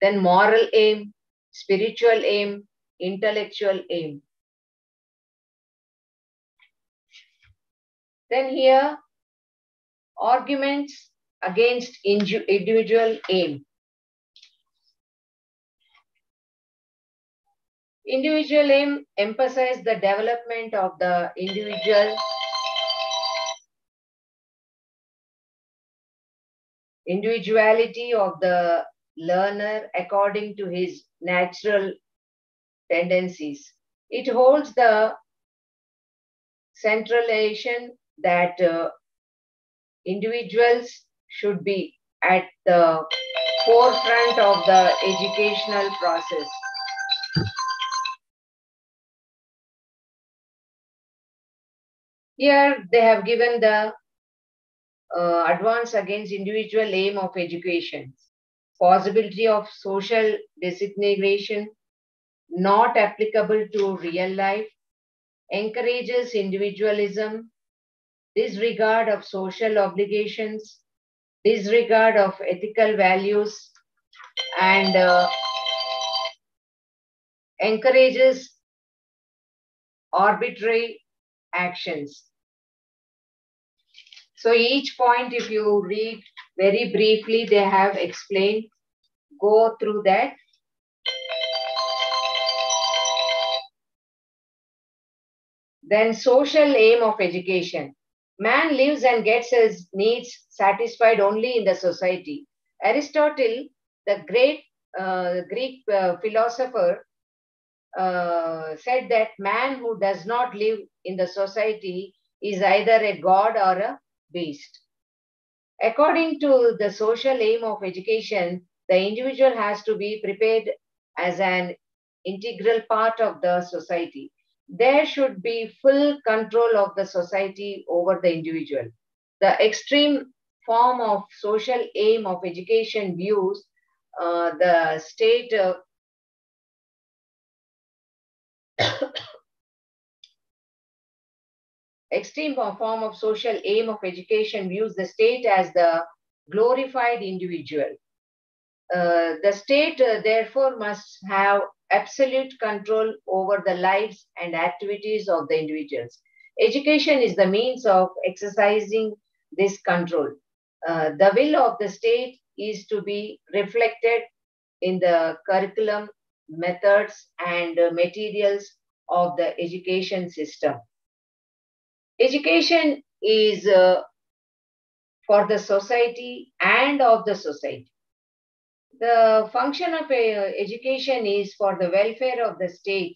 Then moral aim, spiritual aim, intellectual aim. Then here, arguments against individual aim. Individual aim emphasizes the development of the individuality of the learner according to his natural tendencies. It holds the centralization that individuals should be at the forefront of the educational process. Here they have given the advance against individual aim of education, possibility of social designation, not applicable to real life, encourages individualism, disregard of social obligations, disregard of ethical values, and encourages arbitrary actions. So each point, if you read very briefly, they have explained. Go through that. Then social aim of education. Man lives and gets his needs satisfied only in the society. Aristotle, the great Greek philosopher, said that man who does not live in the society is either a god or a beast. According to the social aim of education, the individual has to be prepared as an integral part of the society. There should be full control of the society over the individual. The extreme form of social aim of education views the state extreme form of social aim of education views the state as the glorified individual. The state, therefore, must have absolute control over the lives and activities of the individuals. Education is the means of exercising this control. The will of the state is to be reflected in the curriculum, methods, and materials of the education system. Education is for the society and of the society. The function of education is for the welfare of the state.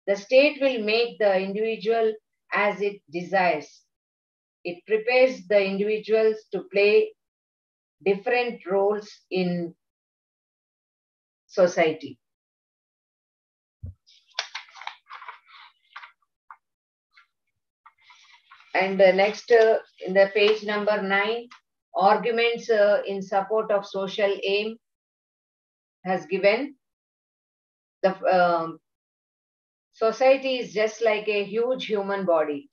The state will make the individual as it desires. It prepares the individuals to play different roles in society. And next, in the page number 9, arguments in support of social aim has given. The society is just like a huge human body.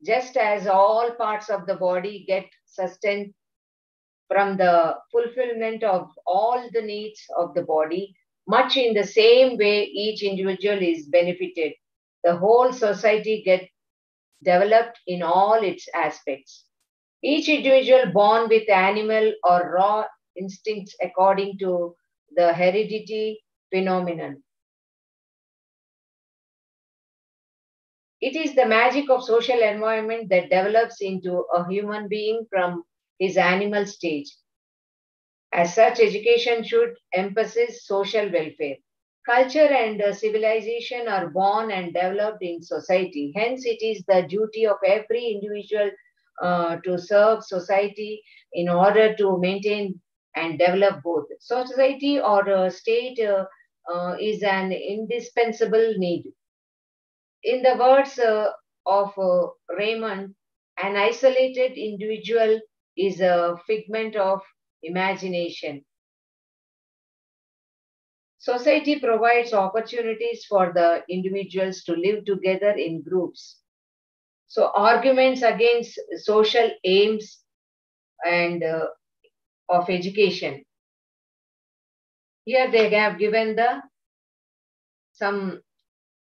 Just as all parts of the body get sustained from the fulfillment of all the needs of the body, much in the same way each individual is benefited. The whole society gets developed in all its aspects. Each individual born with animal or raw instincts according to the heredity phenomenon. It is the magic of social environment that develops into a human being from his animal stage. As such, education should emphasize social welfare. Culture and civilization are born and developed in society. Hence, it is the duty of every individual to serve society in order to maintain and develop both. Society or state is an indispensable need. In the words of Raymond, an isolated individual is a figment of imagination. Society provides opportunities for the individuals to live together in groups. So, arguments against social aims and of education. Here they have given the some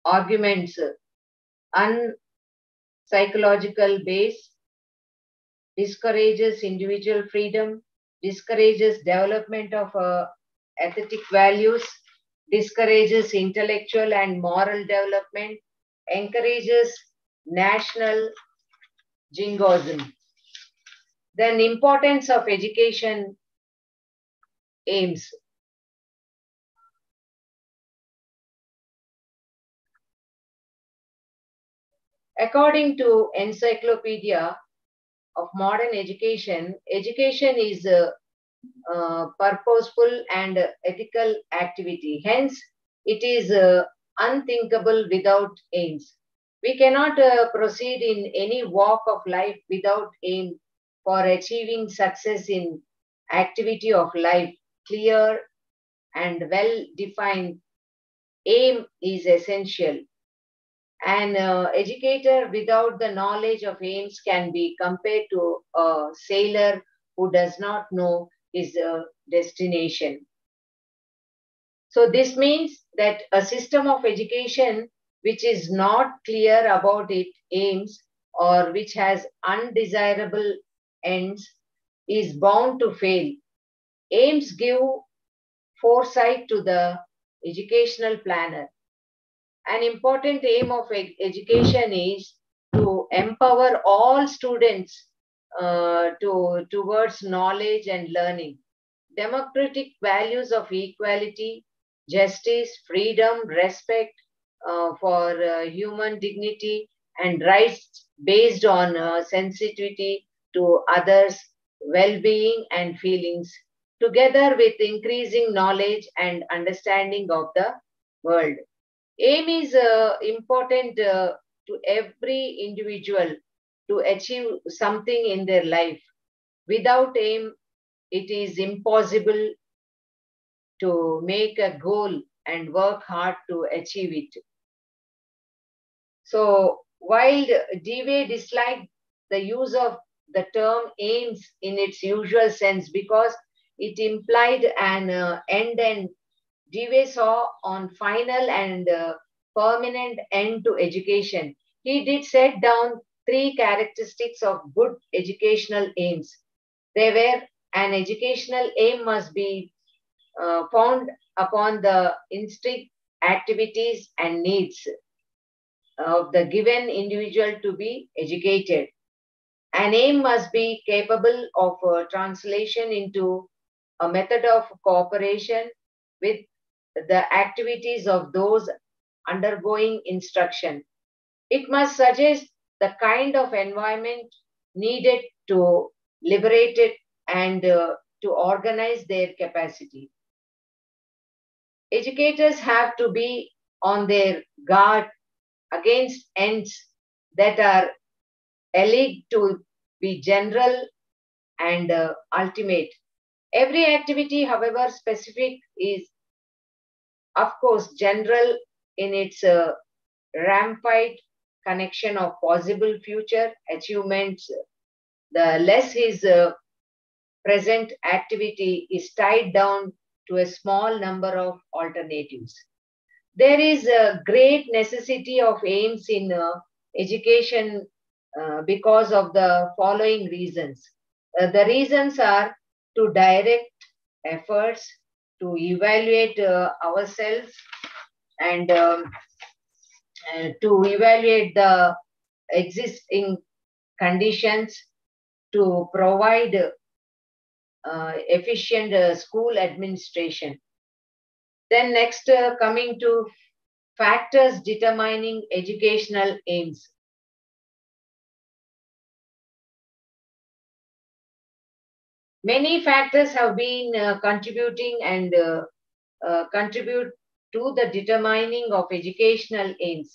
arguments: unpsychological base, discourages individual freedom, discourages development of ethic values, discourages intellectual and moral development, encourages national jingoism. Then importance of education aims. According to Encyclopedia of Modern Education, education is a purposeful and ethical activity. Hence, it is unthinkable without aims. We cannot proceed in any walk of life without aim for achieving success in activity of life. Clear and well defined aim is essential. An educator without the knowledge of aims can be compared to a sailor who does not know his destination. So, this means that a system of education which is not clear about its aims or which has undesirable ends is bound to fail. Aims give foresight to the educational planner. An important aim of education is to empower all students towards knowledge and learning. Democratic values of equality, justice, freedom, respect for human dignity, and rights based on sensitivity to others' well being and feelings, together with increasing knowledge and understanding of the world. Aim is important to every individual to achieve something in their life. Without aim, it is impossible to make a goal and work hard to achieve it. So, while Dewey disliked the use of the term aims in its usual sense because it implied an end, and Dewey saw on final and permanent end to education. He did set down three characteristics of good educational aims. They were: an educational aim must be found upon the instinct, activities, and needs of the given individual to be educated. An aim must be capable of translation into a method of cooperation with the activities of those undergoing instruction. It must suggest the kind of environment needed to liberate it and to organize their capacity. Educators have to be on their guard against ends that are alleged to be general and ultimate. Every activity, however specific, is of course general in its rampant connection of possible future achievements. The less his present activity is tied down to a small number of alternatives. There is a great necessity of aims in education because of the following reasons. The reasons are to direct efforts, to evaluate ourselves, and to evaluate the existing conditions, to provide efficient school administration. Then next, coming to factors determining educational aims. Many factors have been contributing and contribute to the determining of educational aims.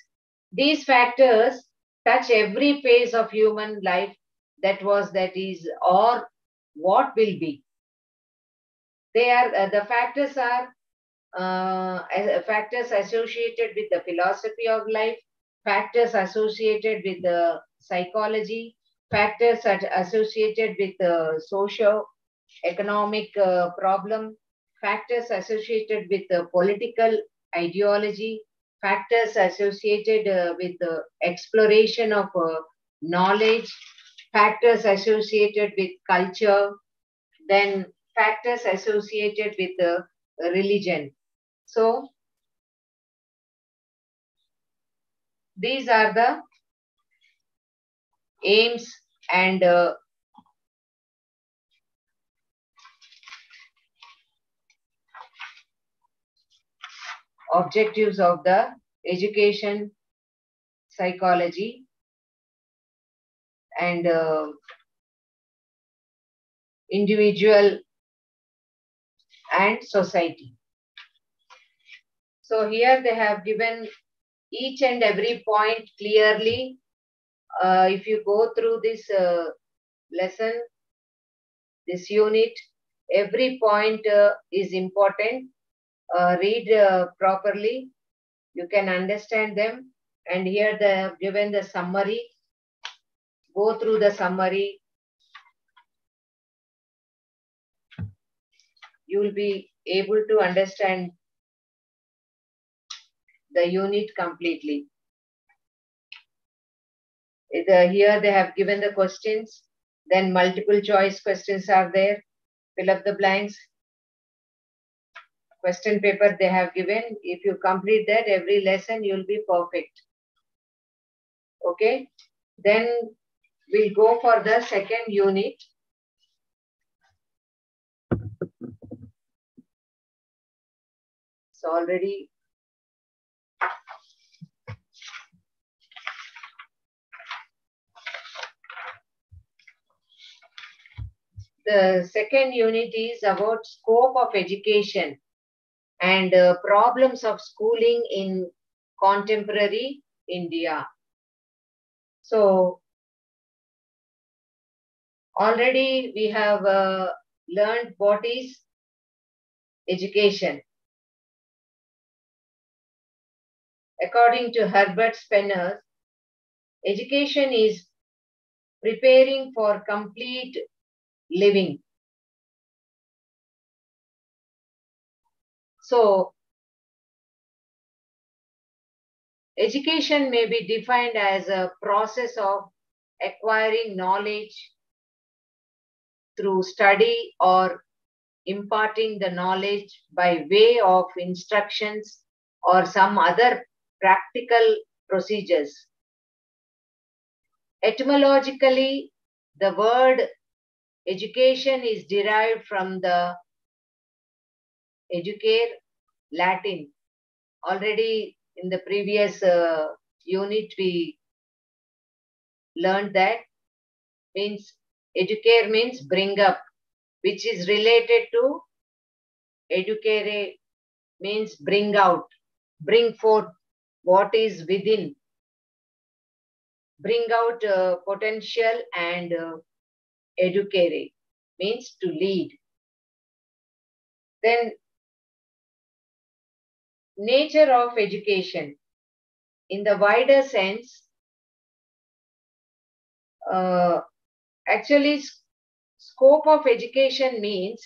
These factors touch every phase of human life that was, that is, or what will be. They are the factors are factors associated with the philosophy of life, factors associated with the psychology, factors associated with the socio-economic problem, factors associated with the political ideology, factors associated with the exploration of knowledge, factors associated with culture, then factors associated with religion. So these are the aims and objectives of the education psychology and individual and society. So here they have given each and every point clearly. If you go through this lesson, this unit, every point is important. Read properly, you can understand them. And here they have given the summary. Go through the summary. You will be able to understand the unit completely. Here they have given the questions. Then multiple choice questions are there. Fill up the blanks. Question paper they have given. If you complete that, every lesson you will be perfect. Okay. Then we'll go for the second unit. So already the second unit is about scope of education and problems of schooling in contemporary India. So already we have learned what is education. According to Herbert Spencer, education is preparing for complete living. So education may be defined as a process of acquiring knowledge through study or imparting the knowledge by way of instructions or some other practical procedures. Etymologically, the word education is derived from the educare, Latin. Already in the previous unit we learned that means educare means bring up, which is related to educare means bring out, bring forth what is within, bring out potential, and educare means to lead. Then nature of education in the wider sense, actually scope of education means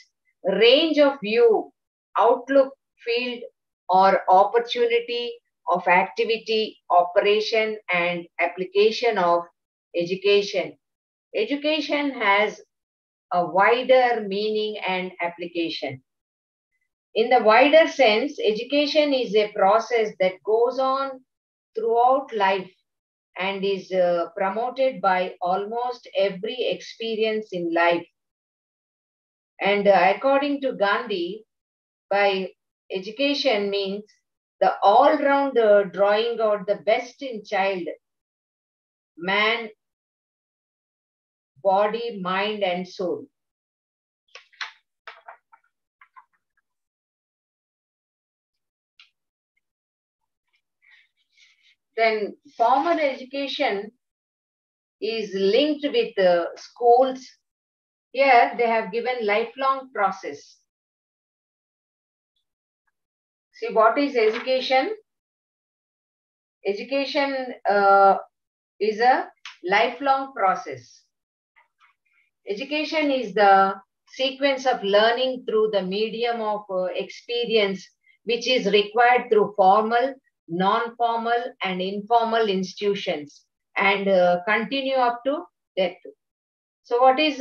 range of view, outlook, field, or opportunity of activity, operation, and application of education. Education has a wider meaning and application. In the wider sense, education is a process that goes on throughout life and is promoted by almost every experience in life. And according to Gandhi, by education means the all-round drawing out the best in child, man, body, mind, and soul. Then formal education is linked with schools. Here they have given lifelong process. See, what is education? Education is a lifelong process. Education is the sequence of learning through the medium of experience, which is required through formal, non-formal, and informal institutions, and continue up to death. So what is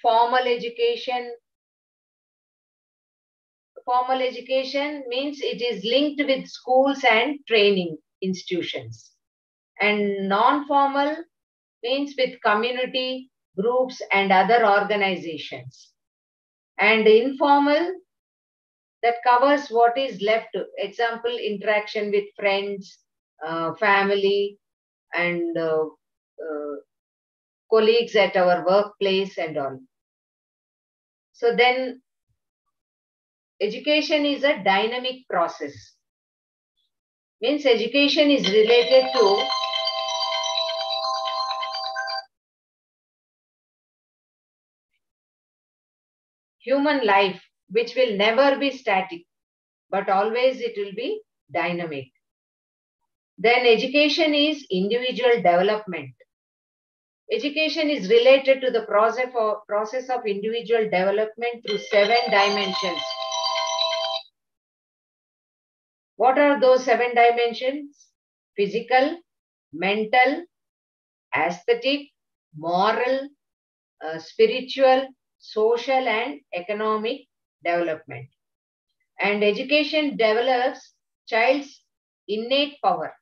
formal education? Formal education means it is linked with schools and training institutions. And non-formal means with community, groups, and other organizations. And informal, that covers what is left. Example, interaction with friends, family, and colleagues at our workplace and all. So then education is a dynamic process. Means education is related to human life, which will never be static, but always it will be dynamic. Then education is individual development. Education is related to the process of individual development through 7 dimensions. What are those 7 dimensions? Physical, mental, aesthetic, moral, spiritual, social, and economic development. And education develops child's innate power.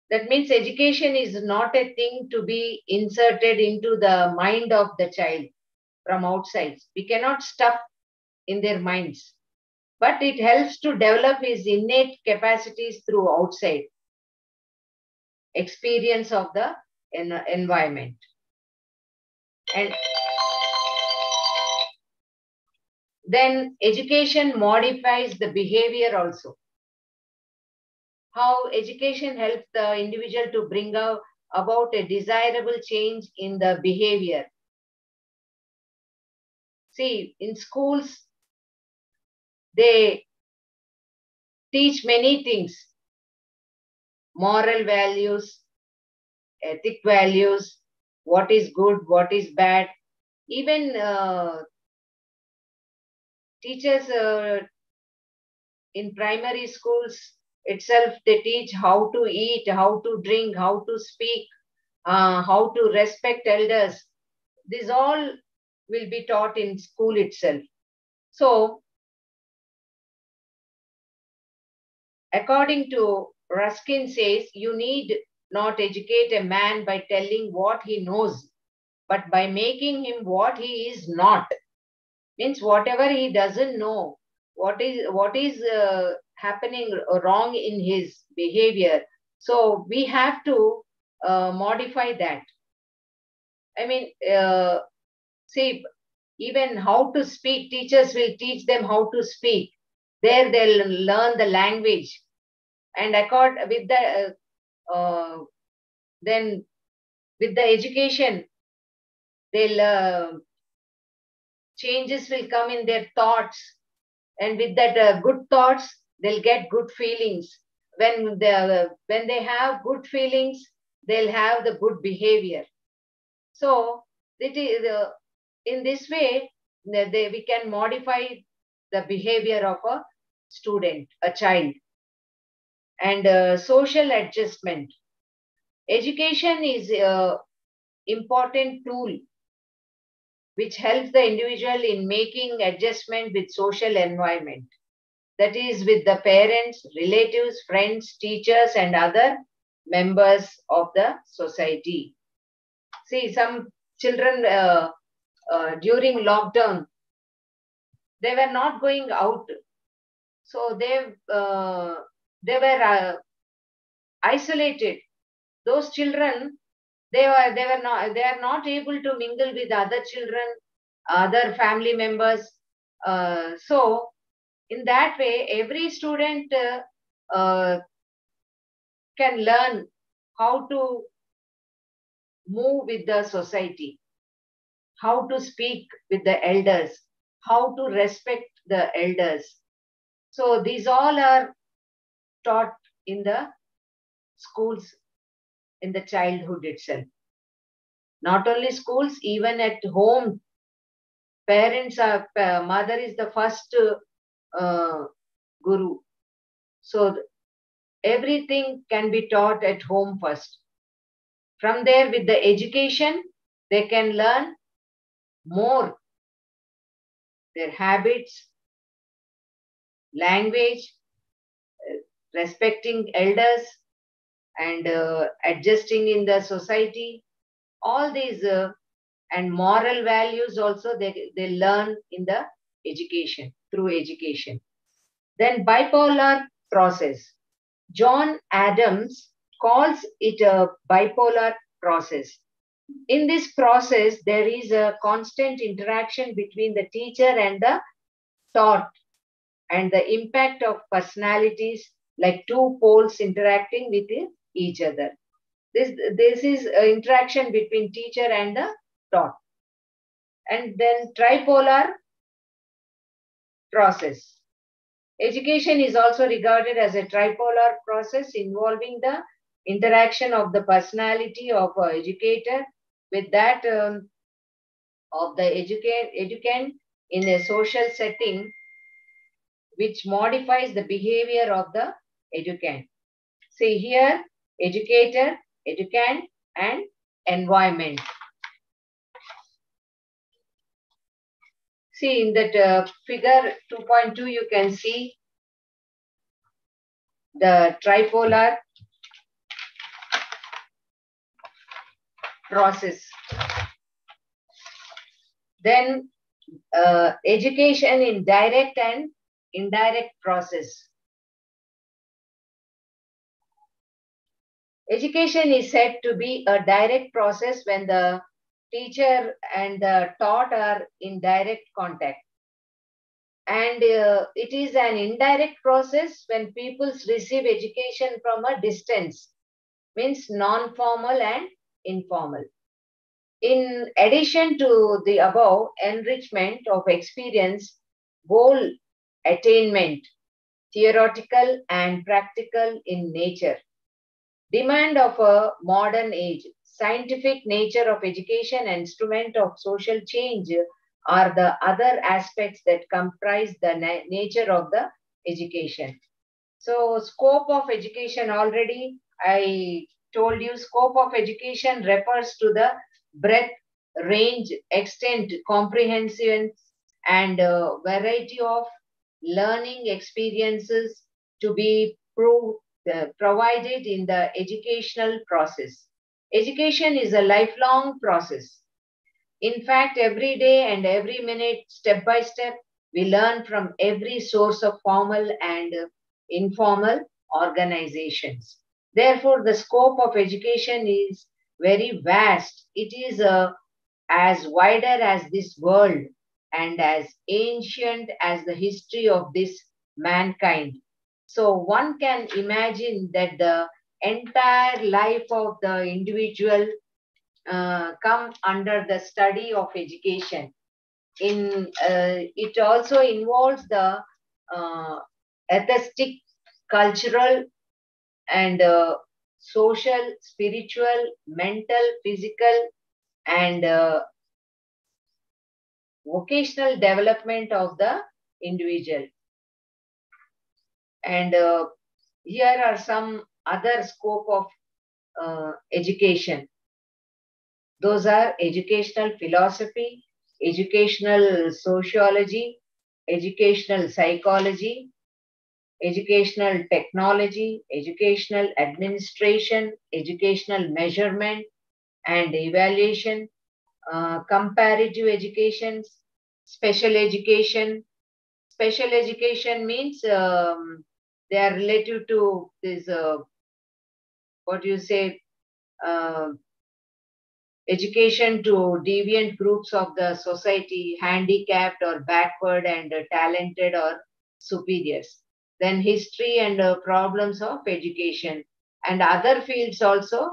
That means education is not a thing to be inserted into the mind of the child from outside. We cannot stuff in their minds, but it helps to develop his innate capacities through outside experience of the environment. And then education modifies the behavior also. How education helps the individual to bring about a desirable change in the behavior. See, in schools, they teach many things. Moral values, ethic values, what is good, what is bad. Even teachers in primary schools itself, they teach how to eat, how to drink, how to speak, how to respect elders. This all will be taught in school itself. So, according to Ruskin says, you need not educate a man by telling what he knows, but by making him what he is not. Means whatever he doesn't know, what is happening wrong in his behavior. So we have to modify that. I mean, see, even how to speak, teachers will teach them how to speak. There they'll learn the language, and with the then with the education, they'll changes will come in their thoughts, and with that good thoughts, they'll get good feelings. When they have good feelings, they'll have the good behavior. So it is in this way we can modify the behavior of a student, a child. And social adjustment. Education is an important tool which helps the individual in making adjustment with social environment. That is with the parents, relatives, friends, teachers, and other members of the society. See, some children during lockdown, they were not going out. So they were isolated. Those children, they are not able to mingle with other children, other family members. So in that way, every student can learn how to move with the society, how to speak with the elders, how to respect the elders. So these all are taught in the schools, in the childhood itself. Not only schools, even at home, mother is the first guru. So everything can be taught at home first. From there, with the education, they can learn more, their habits, language, respecting elders, and adjusting in the society. All these and moral values also they learn in the education, through education. Then bipolar process. John Adams calls it a bipolar process. In this process, there is a constant interaction between the teacher and the taught, and the impact of personalities like two poles interacting with each other. This is interaction between teacher and the taught. And then tripolar process. Education is also regarded as a tripolar process involving the interaction of the personality of an educator with that of the educand in a social setting, which modifies the behavior of the educand. See here, educator, educand, and environment. See in that figure 2.2, you can see the tripolar process. Then education in direct and indirect process. Education is said to be a direct process when the teacher and the taught are in direct contact. And it is an indirect process when pupils receive education from a distance, means non-formal and informal. In addition to the above, enrichment of experience, goal attainment, theoretical and practical in nature. Demand of a modern age, scientific nature of education and instrument of social change are the other aspects that comprise the nature of the education. So scope of education, already I told you, scope of education refers to the breadth, range, extent, comprehension, and variety of learning experiences to be provided in the educational process. Education is a lifelong process. In fact, every day and every minute, step by step, we learn from every source of formal and informal organizations. Therefore, the scope of education is very vast. It is as wider as this world and as ancient as the history of this mankind. So one can imagine that the entire life of the individual come under the study of education. It also involves the aesthetic, cultural, and social, spiritual, mental, physical, and vocational development of the individual. And here are some other scope of education. Those are educational philosophy, educational sociology, educational psychology, educational technology, educational administration, educational measurement and evaluation, comparative education, special education. Special education means they are relative to this, what do you say, uh, education to deviant groups of the society, handicapped or backward and talented or superiors. Then history and problems of education and other fields also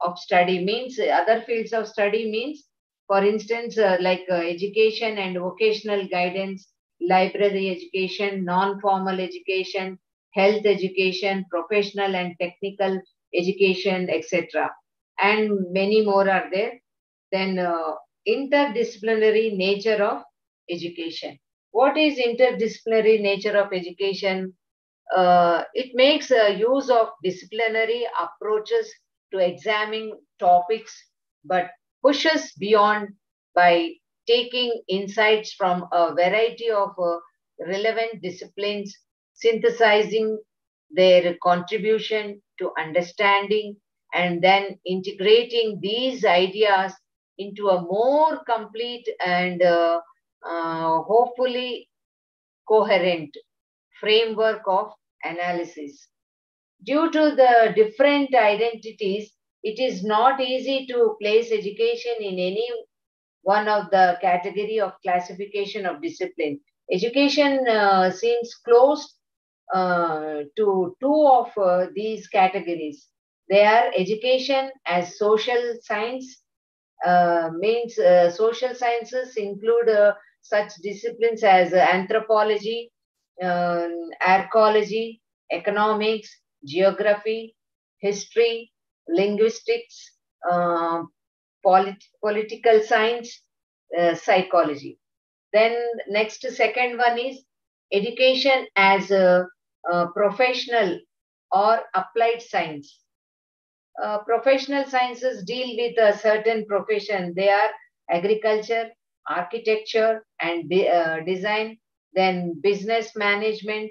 of study means other fields of study means, for instance, like education and vocational guidance, library education, non-formal education, health education, professional and technical education, etc. And many more are there. Then interdisciplinary nature of education. What is interdisciplinary nature of education? It makes use of disciplinary approaches to examine topics, but pushes beyond by taking insights from a variety of relevant disciplines, synthesizing their contribution to understanding, and then integrating these ideas into a more complete and hopefully coherent framework of analysis. Due to the different identities, it is not easy to place education in any one of the category of classification of discipline. Education seems close to two of these categories. They are education as social science, means social sciences include such disciplines as anthropology, archaeology, economics, geography, history, linguistics, uh, political science, psychology. Then next second one is education as a professional or applied science. Professional sciences deal with a certain profession. They are agriculture, architecture, and design, then business management,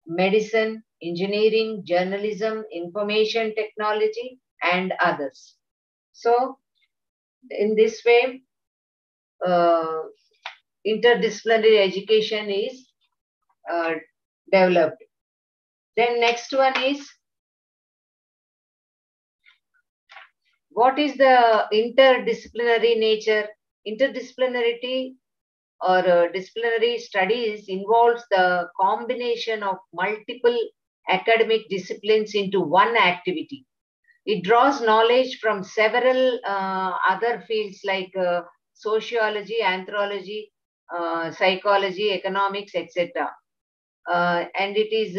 medicine, engineering, journalism, information technology, and others. So, in this way, uh, interdisciplinary education is uh, developed. Then next one is, what is the interdisciplinary nature? Interdisciplinarity or disciplinary studies involves the combination of multiple academic disciplines into one activity. It draws knowledge from several other fields like sociology, anthropology, psychology, economics, etc. And it is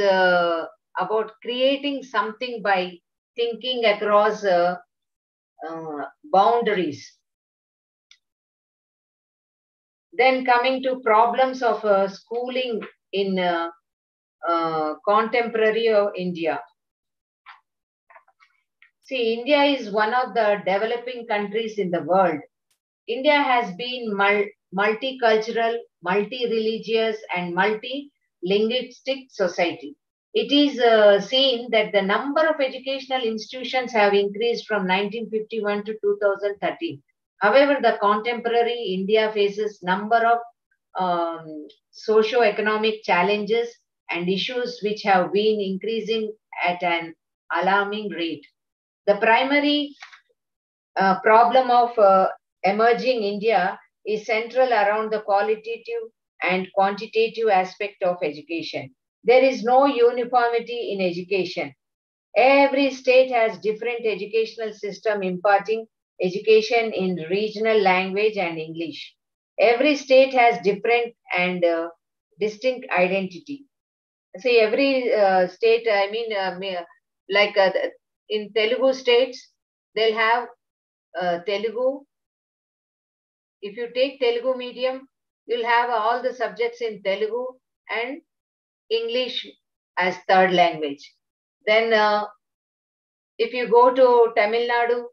about creating something by thinking across boundaries. Then coming to problems of schooling in contemporary India. See, India is one of the developing countries in the world. India has been multicultural, multi-religious, and multi-linguistic society. It is seen that the number of educational institutions have increased from 1951 to 2013. However, the contemporary India faces number of socio-economic challenges and issues which have been increasing at an alarming rate. The primary problem of emerging India is central around the qualitative and quantitative aspect of education. There is no uniformity in education. Every state has different educational system imparting education in regional language and English. Every state has different and distinct identity. See, every state, like in Telugu states, they'll have Telugu. If you take Telugu medium, you'll have all the subjects in Telugu and English as third language. Then if you go to Tamil Nadu,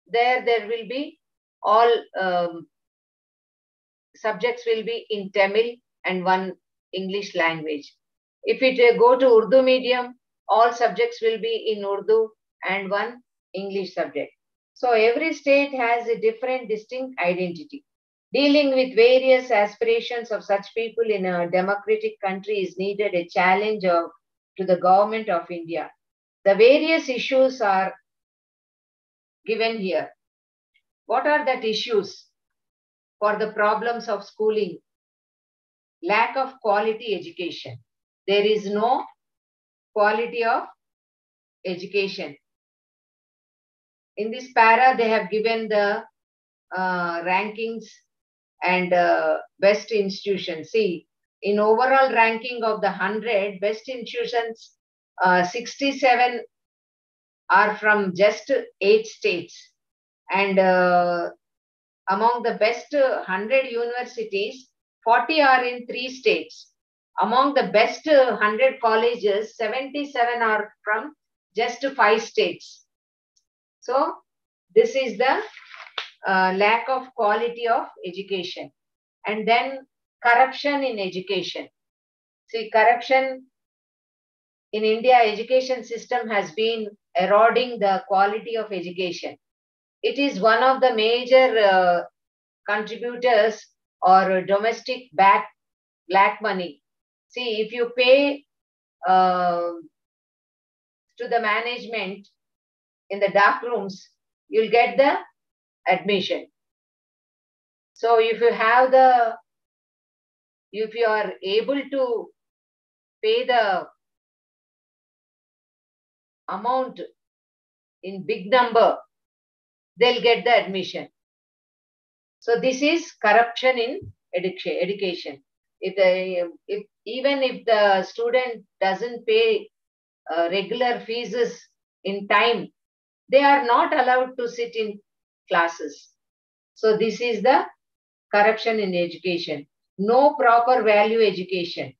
there will be all subjects will be in Tamil and one English language. If it go to Urdu medium, all subjects will be in Urdu and one English subject. So every state has a different distinct identity. Dealing with various aspirations of such people in a democratic country is needed a challenge to the government of India. The various issues are given here. What are that issues for the problems of schooling? Lack of quality education. There is no quality of education. In this para, they have given the rankings and best institutions. See, in overall ranking of the 100 best institutions, 67 are from just 8 states. And among the best 100 universities, 40 are in 3 states. Among the best 100 colleges, 77 are from just 5 states. So, this is the lack of quality of education. And then corruption in education. See, corruption in India, education system has been eroding the quality of education. It is one of the major contributors or domestic black money. See, if you pay to the management in the dark rooms, you'll get the admission. So if you are able to pay the amount in big number, they'll get the admission. So this is corruption in education. Even if the student doesn't pay regular fees in time, they are not allowed to sit in classes. So this is the corruption in education. No proper value education.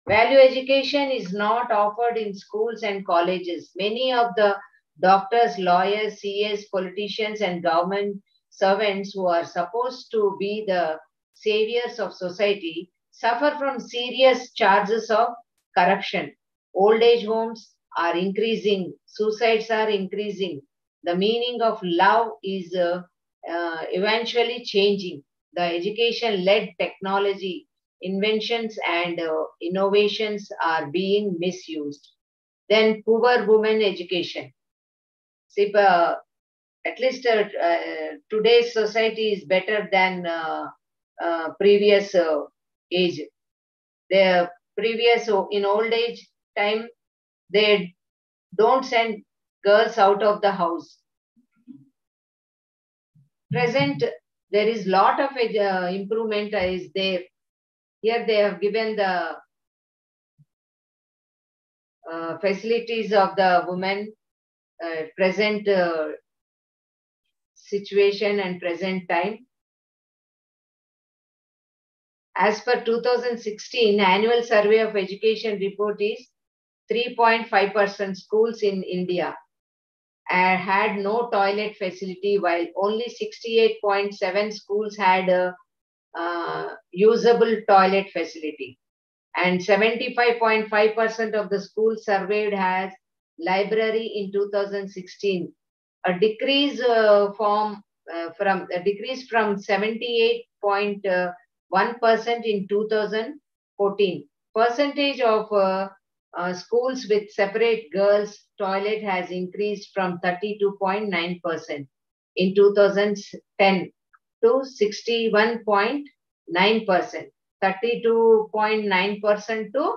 Value education is not offered in schools and colleges. Many of the doctors, lawyers, CAs, politicians, and government servants who are supposed to be the saviors of society suffer from serious charges of corruption. Old age homes are increasing, suicides are increasing. The meaning of love is eventually changing. The education-led technology inventions and innovations are being misused. Then poor women education. See, at least today's society is better than previous age. The previous, in old age time, they don't send girls out of the house. Present, there is lot of improvement is there. Here they have given the facilities of the women, present situation and present time. As per 2016 annual survey of education report is 3.5% schools in India had no toilet facility, while only 68.7 schools had a usable toilet facility. And 75.5% of the schools surveyed has library in 2016, a decrease from 78.1% in 2014. Percentage of schools with separate girls toilet has increased from 32.9% in 2010 to 61.9%. 32.9% to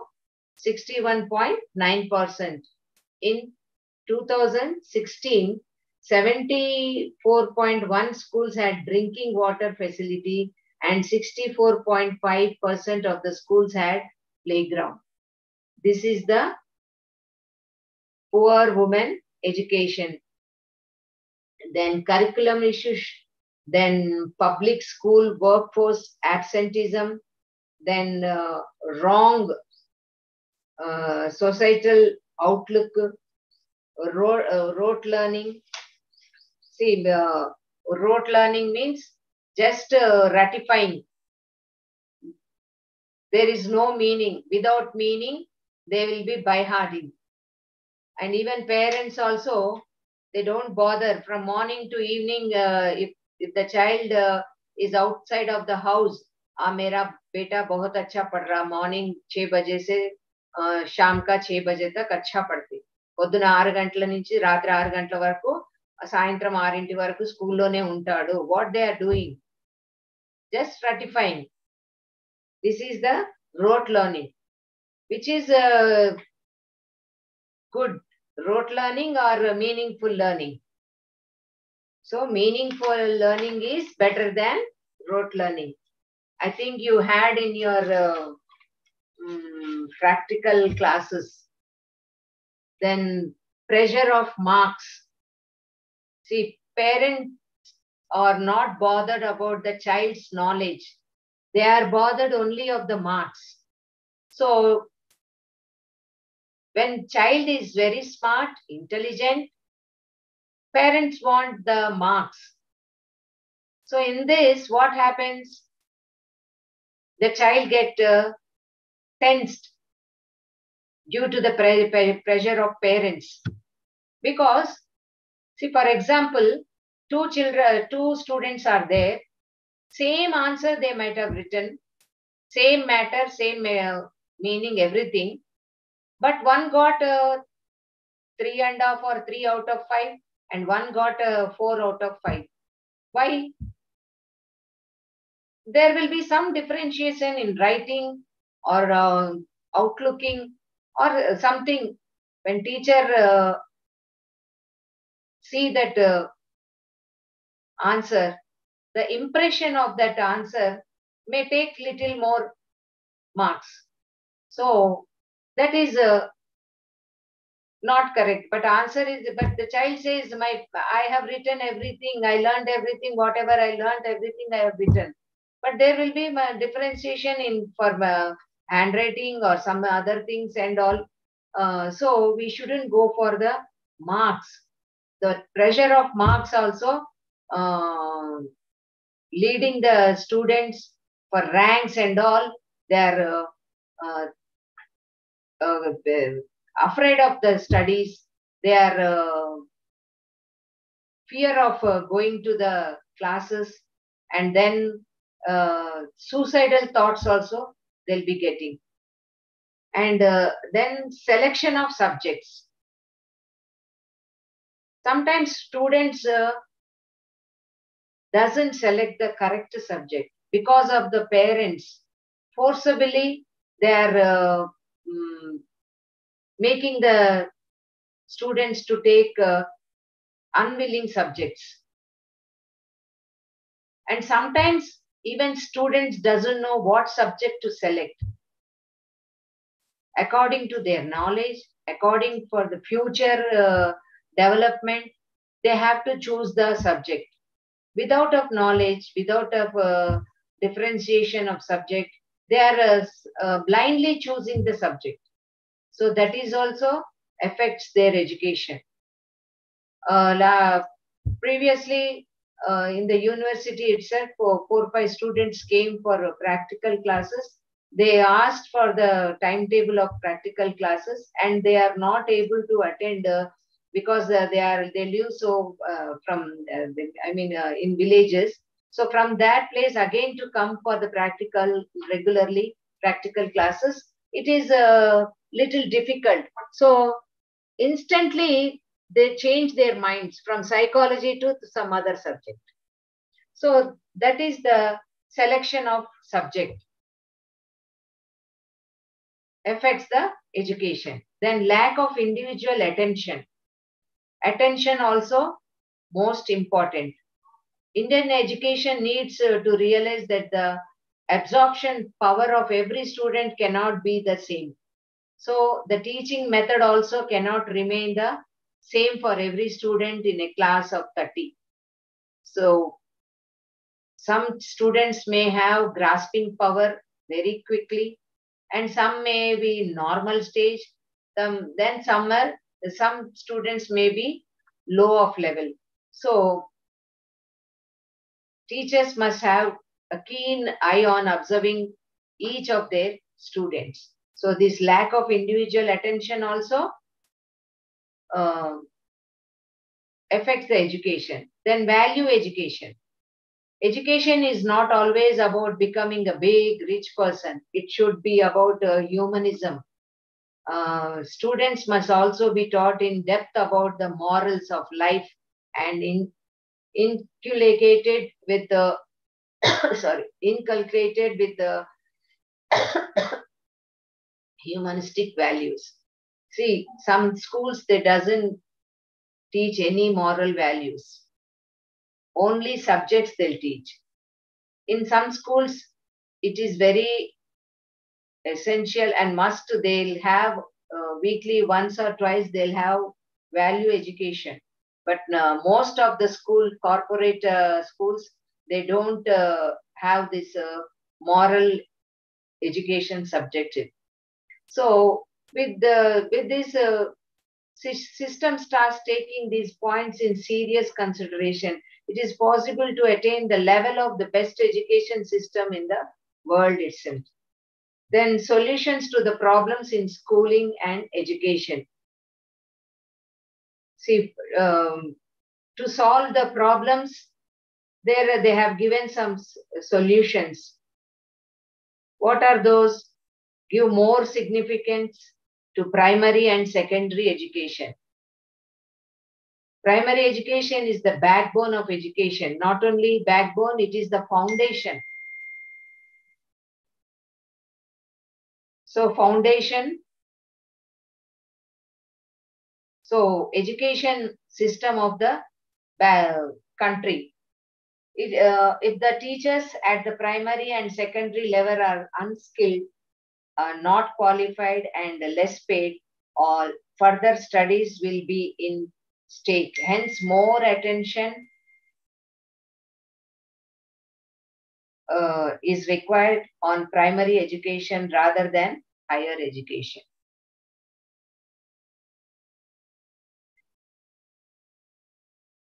61.9%. In 2016, 74.1 schools had drinking water facility and 64.5% of the schools had playground. This is the poor women education. Then curriculum issues, then public school workforce absenteeism, then wrong societal outlook, rote learning. See, rote learning means just ratifying. There is no meaning. Without meaning, they will be by-hearting. And even parents also, They don't bother from morning to evening. If the child is outside of the house, मेरा बेटा बहुत अच्छा पढ़ रहा, morning 6 बजे से शाम का 6 बजे तक अच्छा पढ़ती, పొద్దున 6 గంటల నుంచి రాత్రి 6 గంటల వరకు, సాయంత్రం 6 వరకు స్కూల్లోనే ఉంటాడు. What they are doing? Just ratifying. This is the rote learning, which is good rote learning or meaningful learning. So meaningful learning is better than rote learning. I think you had in your practical classes. Then pressure of marks. See, parents are not bothered about the child's knowledge. They are bothered only of the marks. So when child is very smart, intelligent, parents want the marks. So in this, what happens? The child get tensed due to the pressure of parents. Because, see, for example, two students are there, same answer they might have written, same matter, same meaning, everything, but one got 3.5 or 3 out of 5, and one got 4 out of 5. Why? There will be some differentiation in writing or outlooking or something. When teacher see that answer, the impression of that answer may take little more marks. So that is not correct. But answer is, but the child says, I have written everything, I learned everything, whatever I learned, everything I have written. But there will be differentiation in for handwriting or some other things and all. So we shouldn't go for the marks. The pressure of marks also leading the students for ranks and all. They are afraid of the studies. They are fear of going to the classes, and then suicidal thoughts also they'll be getting. And then selection of subjects. Sometimes students doesn't select the correct subject because of the parents. Forcibly, they are making the students to take unwilling subjects. And sometimes even students doesn't know what subject to select. According to their knowledge, according for the future development, they have to choose the subject. Without of knowledge, without of differentiation of subject, they are blindly choosing the subject. So that is also affects their education. Previously, in the university itself, 4-5 students came for practical classes. They asked for the timetable of practical classes, and they are not able to attend because they live so from in villages. So from that place again to come for the regularly practical classes, it is a little difficult. So instantly they change their minds from psychology to some other subject. So that is the selection of subject affects the education. Then lack of individual attention. Attention also most important. Indian education needs to realize that the absorption power of every student cannot be the same. So the teaching method also cannot remain the same for every student in a class of 30. So some students may have grasping power very quickly, and some may be normal stage. Then some students may be low of level. So teachers must have a keen eye on observing each of their students. So this lack of individual attention also affects the education. Then value education. Education is not always about becoming a big, rich person. It should be about humanism. Students must also be taught in depth about the morals of life and inculcated with the inculcated with the humanistic values. See, some schools they doesn't teach any moral values. Only subjects they'll teach. In some schools, it is very essential and must. They'll have weekly once or twice. They'll have value education. But most of the corporate schools, they don't have this moral education subjective. So with this system starts taking these points in serious consideration, it is possible to attain the level of the best education system in the world itself. Then solutions to the problems in schooling and education. See, to solve the problems, there they have given some solutions. What are those? Give more significance to primary and secondary education. Primary education is the backbone of education. Not only backbone, it is the foundation. So foundation. So education system of the country. If the teachers at the primary and secondary level are unskilled, are not qualified and less paid, all further studies will be in stake. Hence, more attention is required on primary education rather than higher education.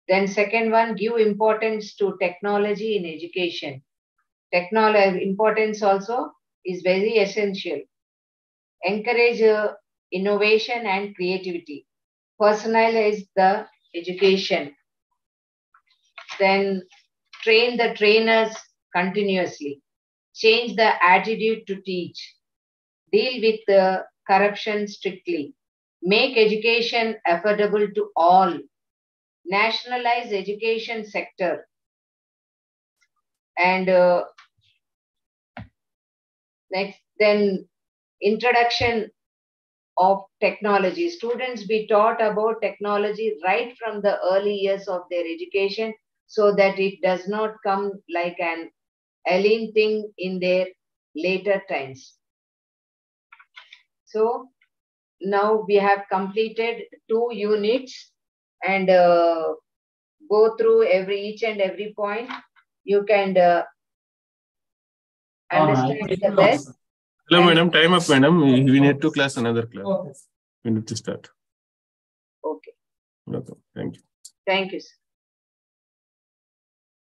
Then second one, give importance to technology in education. Technology importance also is very essential. Encourage innovation and creativity. Personalize the education. Then train the trainers continuously. Change the attitude to teach. Deal with the corruption strictly. Make education affordable to all. Nationalize education sector. And next, then introduction of technology. Students be taught about technology right from the early years of their education so that it does not come like an alien thing in their later times. So now we have completed 2 units and go through each and every point. You can understand the best. Hello, madam. Time up, madam. We need to class another class. Okay. We need to start. Okay. Okay. Thank you. Thank you, sir.